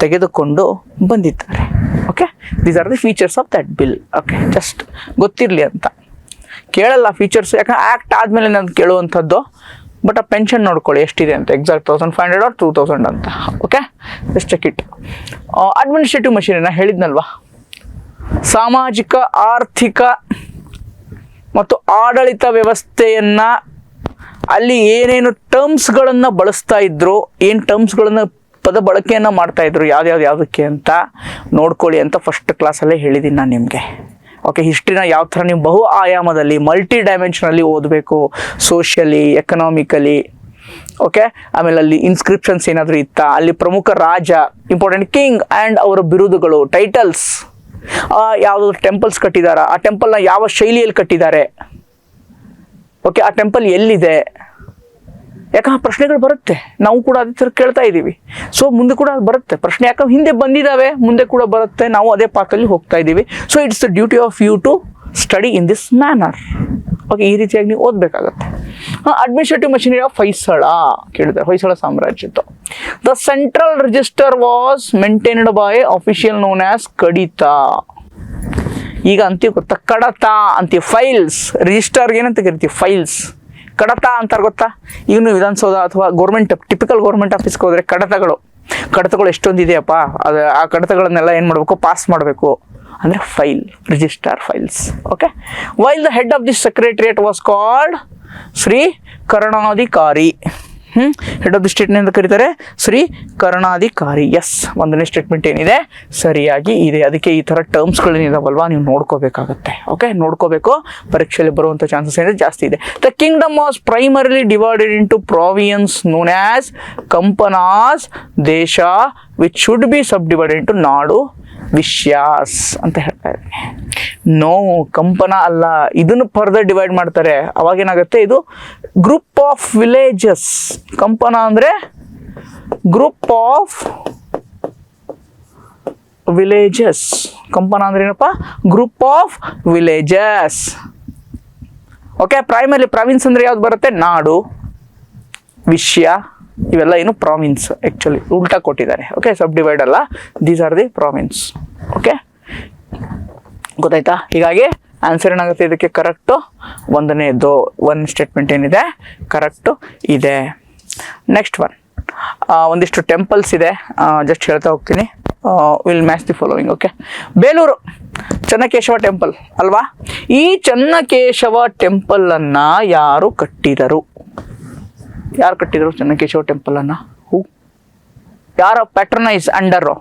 ತೆಗೆದುಕೊಂಡು ಬಂದಿದ್ದಾರೆ. Okay, these are the features of that bill. Okay, just ಗೊತ್ತಿರಲಿ ಅಂತ. ಕೇಳಲ್ಲ ಫೀಚರ್ಸ್, ಯಾಕಂದ್ರೆ ಆ್ಯಕ್ಟ್ ಆದಮೇಲೆ ನಾನು ಕೇಳುವಂಥದ್ದು. ಬಟ್ ಆ ಪೆನ್ಷನ್ ನೋಡ್ಕೊಳ್ಳಿ ಎಷ್ಟಿದೆ ಅಂತ, ಎಕ್ಸಾಕ್ಟ್ 1,500 or 2,000 ಅಂತ. Okay, just check it. Administrative ಮಷಿನರಿನ ಹೇಳಿದ್ನಲ್ವಾ, ಸಾಮಾಜಿಕ, ಆರ್ಥಿಕ ಮತ್ತು ಆಡಳಿತ ವ್ಯವಸ್ಥೆಯನ್ನು ಅಲ್ಲಿ ಏನೇನು ಟರ್ಮ್ಸ್ಗಳನ್ನು ಬಳಸ್ತಾ ಇದ್ರು, ಏನು ಟರ್ಮ್ಸ್ಗಳನ್ನು ಪದ ಬಳಕೆಯನ್ನು ಮಾಡ್ತಾಯಿದ್ರು, ಯಾವುದಕ್ಕೆ ಅಂತ ನೋಡ್ಕೊಳ್ಳಿ ಅಂತ ಫಸ್ಟ್ ಕ್ಲಾಸಲ್ಲೇ ಹೇಳಿದ್ದೀನಿ ನಾನು ನಿಮಗೆ. ಓಕೆ, ಹಿಸ್ಟ್ರಿನ ಯಾವ ಥರ ನೀವು ಬಹು ಆಯಾಮದಲ್ಲಿ ಮಲ್ಟಿ ಡೈಮೆನ್ಷನಲ್ಲಿ ಓದಬೇಕು, ಸೋಷಿಯಲಿ, ಎಕನಾಮಿಕಲಿ. ಓಕೆ, ಆಮೇಲೆ ಅಲ್ಲಿ ಇನ್ಸ್ಕ್ರಿಪ್ಷನ್ಸ್ ಏನಾದರೂ ಇತ್ತಾ, ಅಲ್ಲಿ ಪ್ರಮುಖ ರಾಜ, ಇಂಪಾರ್ಟೆಂಟ್ ಕಿಂಗ್ ಆ್ಯಂಡ್ ಅವರ ಬಿರುದುಗಳು, ಟೈಟಲ್ಸ್, ಯಾವುದಾದ್ರು ಟೆಂಪಲ್ಸ್ ಕಟ್ಟಿದಾರ, ಆ ಟೆಂಪಲ್ನ ಯಾವ ಶೈಲಿಯಲ್ಲಿ ಕಟ್ಟಿದ್ದಾರೆ, ಓಕೆ, ಆ ಟೆಂಪಲ್ ಎಲ್ಲಿದೆ. ಯಾಕಂದ್ರೆ ಪ್ರಶ್ನೆಗಳು ಬರುತ್ತೆ, ನಾವು ಕೂಡ ಅದೇ ಥರ ಕೇಳ್ತಾ ಇದ್ದೀವಿ. ಸೊ ಮುಂದೆ ಕೂಡ ಬರುತ್ತೆ ಪ್ರಶ್ನೆ, ಯಾಕಂದ್ರೆ ಹಿಂದೆ ಬಂದಿದ್ದಾವೆ, ಮುಂದೆ ಕೂಡ ಬರುತ್ತೆ, ನಾವು ಅದೇ ಪಾತಲ್ಲಿ ಹೋಗ್ತಾ ಇದ್ದೀವಿ. So it's the duty of you to study in this manner. Okay, ಈ ರೀತಿಯಾಗಿ ನೀವು ಓದಬೇಕಾಗತ್ತೆ. ಅಡ್ಮಿನಿಸ್ಟ್ರೇಟಿವ್ ಮಷಿನರಿ ಆಫ್ ಹೊಯ್ಸಳ ಕೇಳಿದ್ದಾರೆ, ಹೊಯ್ಸಳ ಸಾಮ್ರಾಜ್ಯದ್ದು. The central register was maintained by official known as Kadita. ಈಗ ಅಂತೀವಿ ಗೊತ್ತಾ, ಕಡತ ಅಂತೀವಿ, ಫೈಲ್ಸ್. ರಿಜಿಸ್ಟರ್ಗೆ ಏನಂತ ಕರಿತೀವಿ, ಫೈಲ್ಸ್. ಕಡತ ಅಂತಾರೆ ಗೊತ್ತಾ, ಈಗ ನೀವು ವಿಧಾನಸೌಧ ಅಥವಾ ಗೌರ್ಮೆಂಟ್ ಟಿಪಿಕಲ್ ಗೌರ್ಮೆಂಟ್ ಆಫೀಸ್ಗೆ ಹೋದರೆ ಕಡತಗಳು ಎಷ್ಟೊಂದಿದೆಯಪ್ಪ, ಅದು ಆ ಕಡತಗಳನ್ನೆಲ್ಲ ಏನು ಮಾಡಬೇಕು, ಪಾಸ್ ಮಾಡಬೇಕು, ಅಂದರೆ file, register files. Okay, while the head of this secretariat was called Shri Karunadhikari. Head of the state ಅಂತ ಕರೀತಾರೆ ಶ್ರೀ ಕರುಣಾಧಿಕಾರಿ. ಎಸ್, ಒಂದನೇ ಸ್ಟೇಟ್ಮೆಂಟ್ ಏನಿದೆ ಸರಿಯಾಗಿ ಇದೆ. ಅದಕ್ಕೆ ಈ ಥರ ಟರ್ಮ್ಸ್ಗಳೇನಿದಾವಲ್ವಾ ನೀವು ನೋಡ್ಕೋಬೇಕಾಗತ್ತೆ. ಓಕೆ, ನೋಡ್ಕೋಬೇಕು, ಪರೀಕ್ಷೆಯಲ್ಲಿ ಬರುವಂಥ ಚಾನ್ಸಸ್ ಏನಿದೆ ಜಾಸ್ತಿ ಇದೆ. The kingdom was primarily divided into provinces known as kampanas desha which should be subdivided into nadu vishayas ಅಂತ ಹೇಳ್ತಾ ಇದ್ದೀನಿ. ನೋ, ಕಂಪನ ಅಲ್ಲ, ಇದನ್ನು ಫರ್ದರ್ ಡಿವೈಡ್ ಮಾಡ್ತಾರೆ. ಅವಾಗೇನಾಗುತ್ತೆ, ಇದು ಗ್ರೂಪ್ ಆಫ್ ವಿಲೇಜಸ್. ಕಂಪನ ಅಂದರೆ ಗ್ರೂಪ್ ಆಫ್ ವಿಲೇಜಸ್. ಕಂಪನ ಅಂದ್ರೆ ಏನಪ್ಪ, group of villages. Okay, primary province ಅಂದರೆ ಯಾವ್ದು ಬರುತ್ತೆ, ನಾಡು, ವಿಷಯ, ಇವೆಲ್ಲ ಏನು ಪ್ರಾವಿನ್ಸ್. ಆ್ಯಕ್ಚುಲಿ ಉಲ್ಟಾ ಕೊಟ್ಟಿದ್ದಾರೆ. ಓಕೆ, ಸಬ್ ಡಿವೈಡ್ ಅಲ್ಲ, these are the province. Okay, ಗೊತ್ತಾಯ್ತಾ? ಹೀಗಾಗಿ ಆನ್ಸರ್ ಏನಾಗುತ್ತೆ ಇದಕ್ಕೆ, ಕರೆಕ್ಟು ಒಂದನೇದು, ಒನ್ ಸ್ಟೇಟ್ಮೆಂಟ್ ಏನಿದೆ ಕರೆಕ್ಟು ಇದೆ. ನೆಕ್ಸ್ಟ್ ಒನ್, ಒಂದಿಷ್ಟು ಟೆಂಪಲ್ಸ್ ಇದೆ, ಜಸ್ಟ್ ಹೇಳ್ತಾ ಹೋಗ್ತೀನಿ. Will match the following. Okay, Belur Chennakeshava temple ಅಲ್ವಾ? ಈ ಚೆನ್ನಕೇಶವ ಟೆಂಪಲನ್ನು ಯಾರು ಕಟ್ಟಿದರು? ಚೆನ್ನಕೇಶವ ಟೆಂಪಲನ್ನು? ಯಾರು ಪ್ಯಾಟ್ರನೈಸ್ ಅಂಡರು,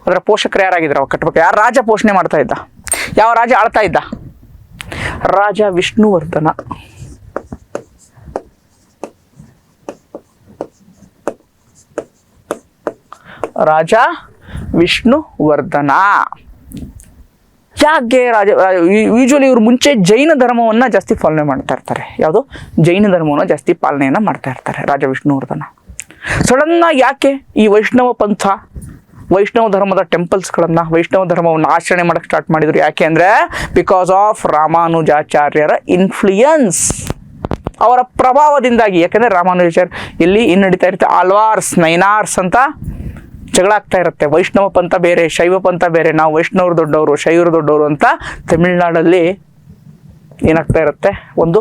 ಅದರ ಪೋಷಕರು ಯಾರಾಗಿದ್ರು ಕಟ್ಟಬೇಕು? ಯಾರು ರಾಜ ಪೋಷಣೆ ಮಾಡ್ತಾ ಇದ್ದ? ಯಾವ ರಾಜ ಆಳ್ತಾ ಇದ್ದ? ರಾಜ ವಿಷ್ಣುವರ್ಧನ. ರಾಜ ವಿಷ್ಣುವರ್ಧನ. ಯಾಕೆ ಯೂಶುವಲಿ ಇವರು ಮುಂಚೆ ಜೈನ ಧರ್ಮವನ್ನು ಜಾಸ್ತಿ ಪಾಲನೆ ಮಾಡ್ತಾ ಇರ್ತಾರೆ. ಯಾವುದು? ಜೈನ ಧರ್ಮವನ್ನು ಜಾಸ್ತಿ ಪಾಲನೆಯನ್ನು ಮಾಡ್ತಾ ಇರ್ತಾರೆ ರಾಜ ವಿಷ್ಣುವರ್ಧನ. ಸಡನ್ನಾಗಿ ಯಾಕೆ ಈ ವೈಷ್ಣವ ಪಂಥ, ವೈಷ್ಣವ ಧರ್ಮದ ಟೆಂಪಲ್ಸ್ಗಳನ್ನು, ವೈಷ್ಣವ ಧರ್ಮವನ್ನು ಆಚರಣೆ ಮಾಡೋಕ್ಕೆ ಸ್ಟಾರ್ಟ್ ಮಾಡಿದ್ರು? ಯಾಕೆ ಅಂದರೆ ಬಿಕಾಸ್ ಆಫ್ ರಾಮಾನುಜಾಚಾರ್ಯರ ಇನ್ಫ್ಲೂಯೆನ್ಸ್, ಅವರ ಪ್ರಭಾವದಿಂದಾಗಿ. ಯಾಕೆಂದರೆ ರಾಮಾನುಜಾಚಾರ್ಯ ಇಲ್ಲಿ ಏನು ನಡೀತಾ ಇರುತ್ತೆ, ಆಳ್ವಾರ್ಸ್ ನೈನಾರ್ಸ್ ಅಂತ ಜಗಳ ಆಗ್ತಾ ಇರುತ್ತೆ. ವೈಷ್ಣವ ಪಂಥ ಬೇರೆ, ಶೈವ ಪಂಥ ಬೇರೆ, ನಾವು ವೈಷ್ಣವರು ದೊಡ್ಡವರು, ಶೈವರು ದೊಡ್ಡವರು ಅಂತ ತಮಿಳ್ನಾಡಲ್ಲಿ ಏನಾಗ್ತಾ ಇರುತ್ತೆ, ಒಂದು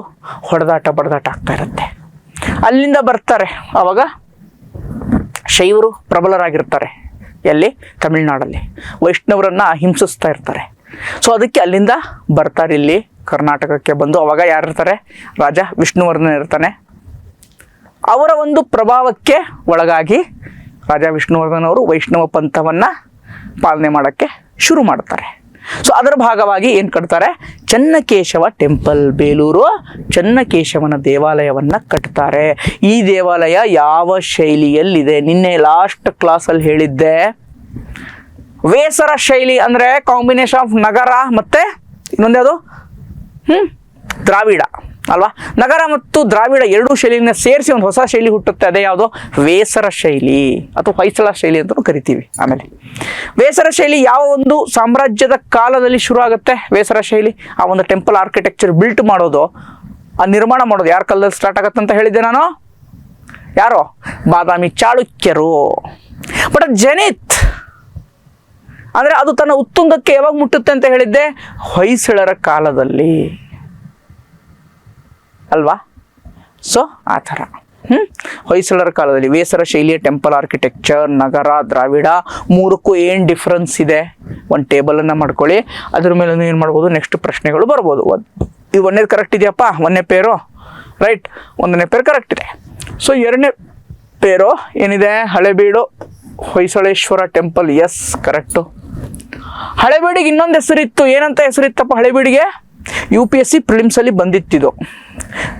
ಹೊಡೆದಾಟ ಬಡದಾಟ ಆಗ್ತಾ ಇರುತ್ತೆ. ಅಲ್ಲಿಂದ ಬರ್ತಾರೆ. ಆವಾಗ ಶೈವರು ಪ್ರಬಲರಾಗಿರ್ತಾರೆ. ಎಲ್ಲಿ? ತಮಿಳ್ನಾಡಲ್ಲಿ. ವೈಷ್ಣವರನ್ನು ಹಿಂಸಿಸ್ತಾ ಇರ್ತಾರೆ. ಸೊ ಅದಕ್ಕೆ ಅಲ್ಲಿಂದ ಬರ್ತಾರೆ ಇಲ್ಲಿ ಕರ್ನಾಟಕಕ್ಕೆ ಬಂದು. ಅವಾಗ ಯಾರಿರ್ತಾರೆ? ರಾಜ ವಿಷ್ಣುವರ್ಧನ ಇರ್ತಾನೆ. ಅವರ ಒಂದು ಪ್ರಭಾವಕ್ಕೆ ಒಳಗಾಗಿ ರಾಜ ವಿಷ್ಣುವರ್ಧನ್ ಅವರು ವೈಷ್ಣವ ಪಂಥವನ್ನು ಪಾಲನೆ ಮಾಡೋಕ್ಕೆ ಶುರು ಮಾಡ್ತಾರೆ. ಸೊ ಅದರ ಭಾಗವಾಗಿ ಏನು ಕಟ್ತಾರೆ? ಚೆನ್ನಕೇಶವ ಟೆಂಪಲ್, ಬೇಲೂರು ಚೆನ್ನಕೇಶವನ ದೇವಾಲಯವನ್ನು ಕಟ್ತಾರೆ. ಈ ದೇವಾಲಯ ಯಾವ ಶೈಲಿಯಲ್ಲಿದೆ? ನಿನ್ನೆ ಲಾಸ್ಟ್ ಕ್ಲಾಸಲ್ಲಿ ಹೇಳಿದ್ದೆ, ವೇಸರ ಶೈಲಿ ಅಂದರೆ ಕಾಂಬಿನೇಷನ್ ಆಫ್ ನಗರ ಮತ್ತು ಇನ್ನೊಂದು ದ್ರಾವಿಡ ಅಲ್ವಾ? ನಗರ ಮತ್ತು ದ್ರಾವಿಡ ಎರಡೂ ಶೈಲಿನ ಸೇರಿಸಿ ಒಂದು ಹೊಸ ಶೈಲಿ ಹುಟ್ಟುತ್ತೆ. ಅದೇ ಯಾವುದು? ವೇಸರ ಶೈಲಿ ಅಥವಾ ಹೊಯ್ಸಳ ಶೈಲಿ ಅಂತಲೂ ಕರಿತೀವಿ. ಆಮೇಲೆ ವೇಸರ ಶೈಲಿ ಯಾವ ಒಂದು ಸಾಮ್ರಾಜ್ಯದ ಕಾಲದಲ್ಲಿ ಶುರು ಆಗುತ್ತೆ? ವೇಸರ ಶೈಲಿ ಆ ಒಂದು ಟೆಂಪಲ್ ಆರ್ಕಿಟೆಕ್ಚರ್ ಬಿಲ್ಟ್ ಮಾಡೋದು, ಆ ನಿರ್ಮಾಣ ಮಾಡೋದು ಯಾರ ಕಾಲದಲ್ಲಿ ಸ್ಟಾರ್ಟ್ ಆಗುತ್ತೆ ಅಂತ ಹೇಳಿದ್ದೆ ನಾನು? ಯಾರು? ಬಾದಾಮಿ ಚಾಳುಕ್ಯರು. ಬಟ್ ಜನಿತ್ ಅಂದರೆ ಅದು ತನ್ನ ಉತ್ತುಂಗಕ್ಕೆ ಯಾವಾಗ ಮುಟ್ಟುತ್ತೆ ಅಂತ ಹೇಳಿದ್ದೆ? ಹೊಯ್ಸಳರ ಕಾಲದಲ್ಲಿ ಅಲ್ವಾ? ಸೊ ಆ ಥರ ಹೊಯ್ಸಳರ ಕಾಲದಲ್ಲಿ ವೇಸರ ಶೈಲಿಯ ಟೆಂಪಲ್ ಆರ್ಕಿಟೆಕ್ಚರ್, ನಗರ, ದ್ರಾವಿಡ ಮೂರಕ್ಕೂ ಏನು ಡಿಫ್ರೆನ್ಸ್ ಇದೆ? ಒಂದು ಟೇಬಲನ್ನು ಮಾಡ್ಕೊಳ್ಳಿ. ಅದ್ರ ಮೇಲೆ ಏನು ಮಾಡ್ಬೋದು? ನೆಕ್ಸ್ಟ್ ಪ್ರಶ್ನೆಗಳು ಬರ್ಬೋದು. ಇದು ಒಂದನೇದು ಕರೆಕ್ಟ್ ಇದೆಯಪ್ಪ, ಒಂದನೇ ಪೇರು ರೈಟ್, ಒಂದನೇ ಪೇರು ಕರೆಕ್ಟ್ ಇದೆ. ಸೊ ಎರಡನೇ ಪೇರು ಏನಿದೆ? Halebidu Hoysaleswara temple. Yes, correct. ಹಳೆಬೀಡಿಗೆ ಇನ್ನೊಂದು ಹೆಸರಿತ್ತು, ಏನಂತ ಹೆಸರಿತ್ತಪ್ಪ ಹಳೆಬೀಡಿಗೆ? UPSC ಪ್ರಿಲಿಮ್ಸ್ ಅಲ್ಲಿ ಬಂದಿತ್ತಿದು.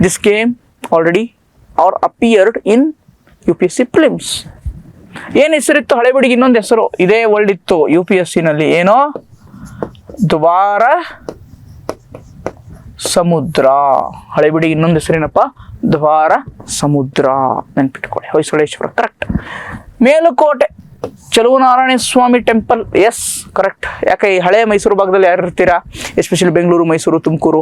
This came already or appeared in UPSC prelims. ಏನು ಹೆಸರಿತ್ತು ಹಳೆಬೀಡಿಗೆ? ಇನ್ನೊಂದು ಹೆಸರು ಇದೇ ವರ್ಲ್ಡ್ ಇತ್ತು UPSC ನಲ್ಲಿ. ಏನೋ ದ್ವಾರ ಸಮುದ್ರ. ಹಳೆಬೀಡಿಗೆ ಇನ್ನೊಂದು ಹೆಸರೇನಪ್ಪ? ದ್ವಾರ ಸಮುದ್ರ. ನೆನ್ಪಿಟ್ಕೊಳ್ಳಿ. Hoysaleshwara correct. Melukote Chaluvanarayana Swami temple. Yes correct. ಯಾಕೆ ಈ ಹಳೆ ಮೈಸೂರು ಭಾಗದಲ್ಲಿ ಯಾರು ಇರ್ತೀರಾ? ಎಸ್ಪೆಷಲಿ ಬೆಂಗಳೂರು, ಮೈಸೂರು, ತುಮಕೂರು,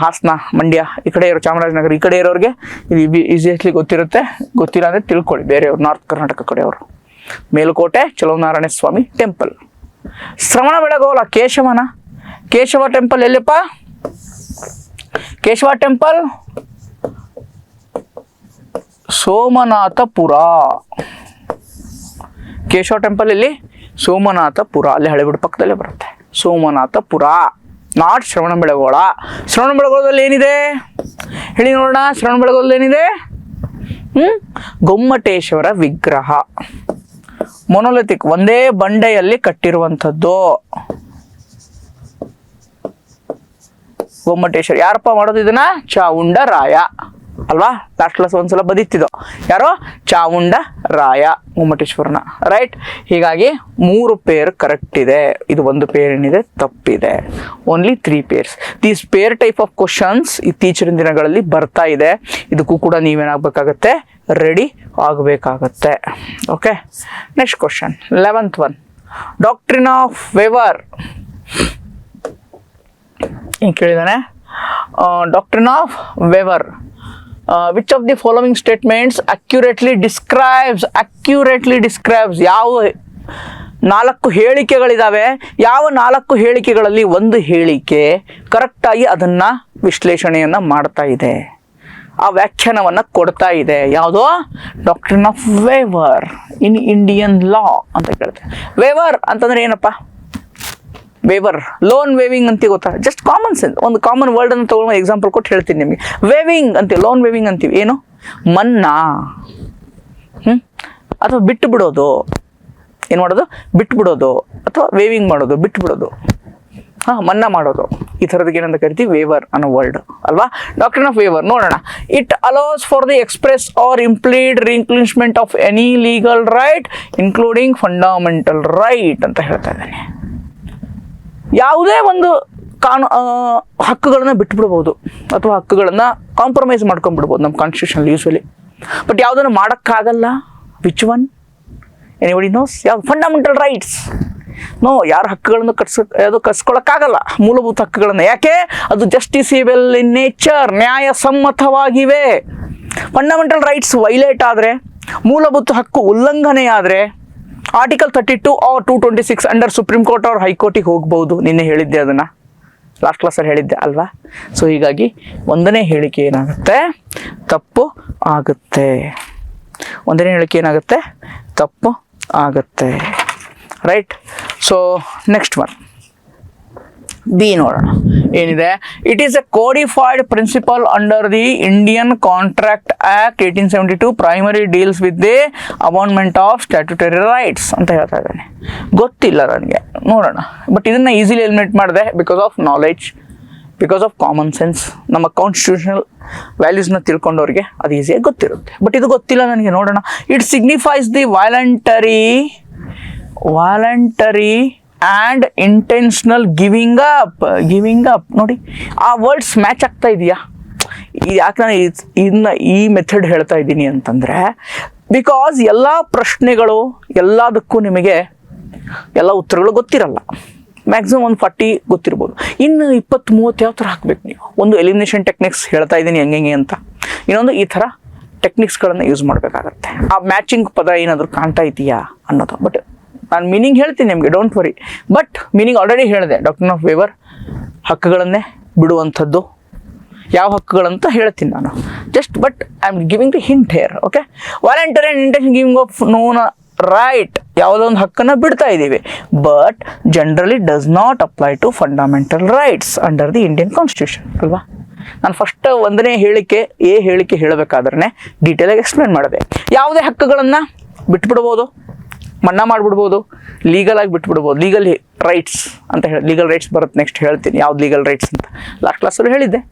ಹಾಸನ, ಮಂಡ್ಯ ಈ ಕಡೆ ಇರೋ, ಚಾಮರಾಜನಗರ ಈ ಕಡೆ ಇರೋರಿಗೆ ಇದು ಈಸಿಯಸ್ಲಿ ಗೊತ್ತಿರುತ್ತೆ. ಗೊತ್ತಿಲ್ಲ ಅಂದರೆ ತಿಳ್ಕೊಳ್ಳಿ ಬೇರೆಯವರು, ನಾರ್ತ್ ಕರ್ನಾಟಕ ಕಡೆಯವರು. ಮೇಲುಕೋಟೆ ಚಲುವನಾರಾಯಣ ಸ್ವಾಮಿ ಟೆಂಪಲ್. ಶ್ರವಣಬೆಳಗೊಳ ಕೇಶವನ. ಕೇಶವ ಟೆಂಪಲ್ ಎಲ್ಲಿಪ್ಪ? ಕೇಶವ ಟೆಂಪಲ್ ಸೋಮನಾಥಪುರ. ಕೇಶವ ಟೆಂಪಲ್ ಇಲ್ಲಿ ಸೋಮನಾಥಪುರ, ಅಲ್ಲಿ ಹಳೆಬೀಡು ಪಕ್ಕದಲ್ಲೇ ಬರುತ್ತೆ. ಸೋಮನಾಥಪುರ, ನಾಟ್ ಶ್ರವಣಬೆಳಗೊಳ. ಶ್ರವಣಬೆಳಗೊಳದಲ್ಲಿ ಏನಿದೆ ಹೇಳಿ ನೋಡೋಣ? ಶ್ರವಣಬೆಳಗೊಳದಲ್ಲಿ ಏನಿದೆ? ಗೊಮ್ಮಟೇಶ್ವರ ವಿಗ್ರಹ. ಮೊನೊಲಿಥಿಕ್, ಒಂದೇ ಬಂಡೆಯಲ್ಲಿ ಕಟ್ಟಿರುವಂಥದ್ದು ಗೊಮ್ಮಟೇಶ್ವರ. ಯಾರಪ್ಪ ಮಾಡೋದು ಇದನ್ನ? ಚಾವುಂಡರಾಯ ಅಲ್ವಾ? ಲಾಸ್ಟ್ ಕ್ಲಾಸ್ ಒಂದ್ಸಲ ಬದಿತ್ತಿದ್ದು. ಯಾರೋ? ಚಾವುಂಡರಾಯ ಗೊಮ್ಮಟೇಶ್ವರನ. ರೈಟ್. ಹೀಗಾಗಿ 3 ಪೇರ್ ಕರೆಕ್ಟ್ ಇದೆ. ಇದು ಒಂದು ಪೇರ್ ಏನಿದೆ ತಪ್ಪಿದೆ. Only 3 pairs. These pair type of questions ಇತ್ತೀಚಿನ ದಿನಗಳಲ್ಲಿ ಬರ್ತಾ ಇದೆ. ಇದಕ್ಕೂ ಕೂಡ ನೀವೇನಾಗಬೇಕಾಗತ್ತೆ? ರೆಡಿ ಆಗಬೇಕಾಗತ್ತೆ. Okay. Next question 11th one. Doctrine of waiver ಹಿಂಗೆ ಕೇಳಿದಾನೆ. Doctrine of waiver. Which of the following statements accurately describes ಯಾವ 4 ಹೇಳಿಕೆಗಳಿದಾವೆ? ಯಾವ 4 ಹೇಳಿಕೆಗಳಲ್ಲಿ ಒಂದು ಹೇಳಿಕೆ ಕರೆಕ್ಟಾಗಿ ಅದನ್ನ ವಿಶ್ಲೇಷಣೆಯನ್ನ ಮಾಡ್ತಾ ಇದೆ, ಆ ವ್ಯಾಖ್ಯಾನವನ್ನ ಕೊಡ್ತಾ ಇದೆ? ಯಾವುದು? Doctrine of waiver in Indian law ಅಂತ ಕೇಳ್ತಾರೆ. ವೆವರ್ ಅಂತಂದ್ರೆ ಏನಪ್ಪ? ವೇವರ್, ಲೋನ್ ವೇವಿಂಗ್ ಅಂತ ಗೊತ್ತಾ? ಜಸ್ಟ್ ಕಾಮನ್ ಸೆನ್ಸ್, ಒಂದು ಕಾಮನ್ ವರ್ಡ್ ಅನ್ನು ತಗೊಂಡು ಎಕ್ಸಾಂಪಲ್ ಕೊಟ್ಟು ಹೇಳ್ತೀನಿ ನಿಮಗೆ. ವೇವಿಂಗ್ ಅಂತೀವಿ, ಲೋನ್ ವೇವಿಂಗ್ ಅಂತೀವಿ. ಏನು? ಮನ್ನಾ. ಅಥವಾ ಬಿಟ್ಟು ಬಿಡೋದು. ಏನು ಮಾಡೋದು? ಬಿಟ್ಟು ಬಿಡೋದು. ಅಥವಾ ವೇವಿಂಗ್ ಮಾಡೋದು, ಬಿಟ್ಟು ಬಿಡೋದು. ಮನ್ನಾ ಮಾಡೋದು. ಈ ಥರದಕ್ಕೆ ಏನಂತ ಕರಿತೀವಿ? ವೇವರ್ ಅನ್ನೋ ವರ್ಡ್ ಅಲ್ವಾ? ಡಾಕ್ಟ್ರಿನ್ ಆಫ್ ವೇವರ್ ನೋಡೋಣ. It allows for the express or implied relinquishment of any legal right including fundamental right ಅಂತ ಹೇಳ್ತಾ ಇದ್ದಾನೆ. ಯಾವುದೇ ಒಂದು ಹಕ್ಕುಗಳನ್ನ ಬಿಟ್ಬಿಡ್ಬೋದು ಅಥವಾ ಹಕ್ಕುಗಳನ್ನ ಕಾಂಪ್ರಮೈಸ್ ಮಾಡ್ಕೊಂಡ್ಬಿಡ್ಬೋದು ನಮ್ಮ ಕಾನ್ಸ್ಟಿಟ್ಯೂಷನ್ ಯೂಸ್ವಲಿ. ಬಟ್ ಯಾವುದನ್ನು ಮಾಡೋಕ್ಕಾಗಲ್ಲ. Which one? Anybody knows? ಯಾವ್ದು? Fundamental rights. ನೋ, ಯಾರ ಹಕ್ಕುಗಳನ್ನು ಕಟ್ಸ್ಕೊಳಕ್ಕಾಗಲ್ಲ ಮೂಲಭೂತ ಹಕ್ಕುಗಳನ್ನ. ಯಾಕೆ? ಅದು ಜಸ್ಟಿಸಿಬಲ್ ಇನ್ ನೇಚರ್, ನ್ಯಾಯಸಮ್ಮತವಾಗಿವೆ. ಫಂಡಮೆಂಟಲ್ ರೈಟ್ಸ್ ವೈಲೇಟ್ ಆದರೆ, ಮೂಲಭೂತ ಹಕ್ಕು ಉಲ್ಲಂಘನೆ ಆದರೆ article 32 or 226 under Supreme Court ಅವ್ರ ಹೈಕೋರ್ಟಿಗೆ ಹೋಗ್ಬೋದು. ನಿನ್ನೆ ಹೇಳಿದ್ದೆ, ಅದನ್ನ ಲಾಸ್ಟ್ ಕ್ಲಾಸಲ್ಲಿ ಹೇಳಿದ್ದೆ ಅಲ್ವಾ? ಸೊ ಹೀಗಾಗಿ ಒಂದನೇ ಹೇಳಿಕೆ ಏನಾಗುತ್ತೆ? ತಪ್ಪು ಆಗುತ್ತೆ. ಒಂದನೇ ಹೇಳಿಕೆ ಏನಾಗುತ್ತೆ? ತಪ್ಪು ಆಗುತ್ತೆ. Right. So next one B ನೋಡೋಣ ಏನಿದೆ. It is a codified principle under the Indian contract act 1872 primary deals with the abandonment of statutory rights ಅಂತ ಹೇಳ್ತಾ ಇದ್ದಾನೆ. ಗೊತ್ತಿಲ್ಲ ನನಗೆ, ನೋಡೋಣ. ಬಟ್ ಇದನ್ನ ಈಸಿಲಿ ಎಲಿಮಿನೇಟ್ ಮಾಡಿದೆ because of knowledge, because of common sense. ನಮ್ಮ ಕಾನ್ಸ್ಟಿಟ್ಯೂಷನಲ್ ವ್ಯಾಲ್ಯೂಸ್ನ ತಿಳ್ಕೊಂಡವ್ರಿಗೆ ಅದು ಈಸಿಯಾಗಿ ಗೊತ್ತಿರುತ್ತೆ. ಬಟ್ ಇದು ಗೊತ್ತಿಲ್ಲ ನನಗೆ, ನೋಡೋಣ. It signifies the voluntary and intentional giving up. ನೋಡಿ, ಆ ವರ್ಡ್ಸ್ ಮ್ಯಾಚ್ ಆಗ್ತಾ ಇದೆಯಾ? ಯಾಕೆ ನಾನು ಇದನ್ನ ಈ ಮೆಥಡ್ ಹೇಳ್ತಾ ಇದ್ದೀನಿ ಅಂತಂದರೆ, ಬಿಕಾಸ್ ಎಲ್ಲ ಪ್ರಶ್ನೆಗಳು ಎಲ್ಲದಕ್ಕೂ ನಿಮಗೆ ಎಲ್ಲ ಉತ್ತರಗಳು ಗೊತ್ತಿರಲ್ಲ. ಮ್ಯಾಕ್ಸಿಮಮ್ ಒಂದು 40 ಗೊತ್ತಿರ್ಬೋದು. ಇನ್ನು 20-30 ಯಾವ ಥರ ಹಾಕ್ಬೇಕು ನೀವು? ಒಂದು ಎಲಿಮಿನೇಷನ್ ಟೆಕ್ನಿಕ್ಸ್ ಹೇಳ್ತಾ ಇದ್ದೀನಿ ಹೆಂಗೆ ಅಂತ, ಇನ್ನೊಂದು ಈ ಥರ ಟೆಕ್ನಿಕ್ಸ್ಗಳನ್ನು ಯೂಸ್ ಮಾಡಬೇಕಾಗತ್ತೆ. ಆ ಮ್ಯಾಚಿಂಗ್ ಪದ ಏನಾದರೂ ಕಾಣ್ತಾ ಇದೆಯಾ ಅನ್ನೋದು. ಬಟ್ ನಾನು ಮೀನಿಂಗ್ ಹೇಳ್ತೀನಿ ನಿಮಗೆ, don't worry. But meaning already ಹೇಳಿದೆ. ಡಾಕ್ಟ್ರಿನ್ ಆಫ್ ವೇವರ್ ಹಕ್ಕುಗಳನ್ನೇ ಬಿಡುವಂಥದ್ದು. ಯಾವ ಹಕ್ಕುಗಳಂತ ಹೇಳ್ತೀನಿ ನಾನು just. But I am giving the hint here. Okay. Voluntary and intention giving of known right, ಯಾವುದೋ ಒಂದು ಹಕ್ಕನ್ನು ಬಿಡ್ತಾ ಇದ್ದೀವಿ. But generally does not apply to fundamental rights under the Indian constitution ಅಲ್ವಾ? ನಾನು ಫಸ್ಟ್ ಒಂದನೇ ಹೇಳಿಕೆ ಹೇಳಬೇಕಾದ್ರೆ ಡೀಟೇಲಾಗಿ ಎಕ್ಸ್ಪ್ಲೇನ್ ಮಾಡಿದೆ. ಯಾವುದೇ ಹಕ್ಕುಗಳನ್ನು ಬಿಟ್ಬಿಡ್ಬೋದು, ಮನ್ನಾ ಮಾಡಿಬಿಡ್ಬೋದು, ಲೀಗಲಾಗಿ ಬಿಟ್ಬಿಡ್ಬೋದು, ಲೀಗಲ್ ರೈಟ್ಸ್ ಅಂತ ಹೇಳಿ, ಲೀಗಲ್ ರೈಟ್ಸ್ ಬರುತ್ತೆ, ನೆಕ್ಸ್ಟ್ ಹೇಳ್ತೀನಿ ಯಾವ್ದು ಲೀಗಲ್ ರೈಟ್ಸ್ ಅಂತ. ಲಾಸ್ಟ್ ಕ್ಲಾಸಲ್ಲಿ ಹೇಳಿದ್ದೆ.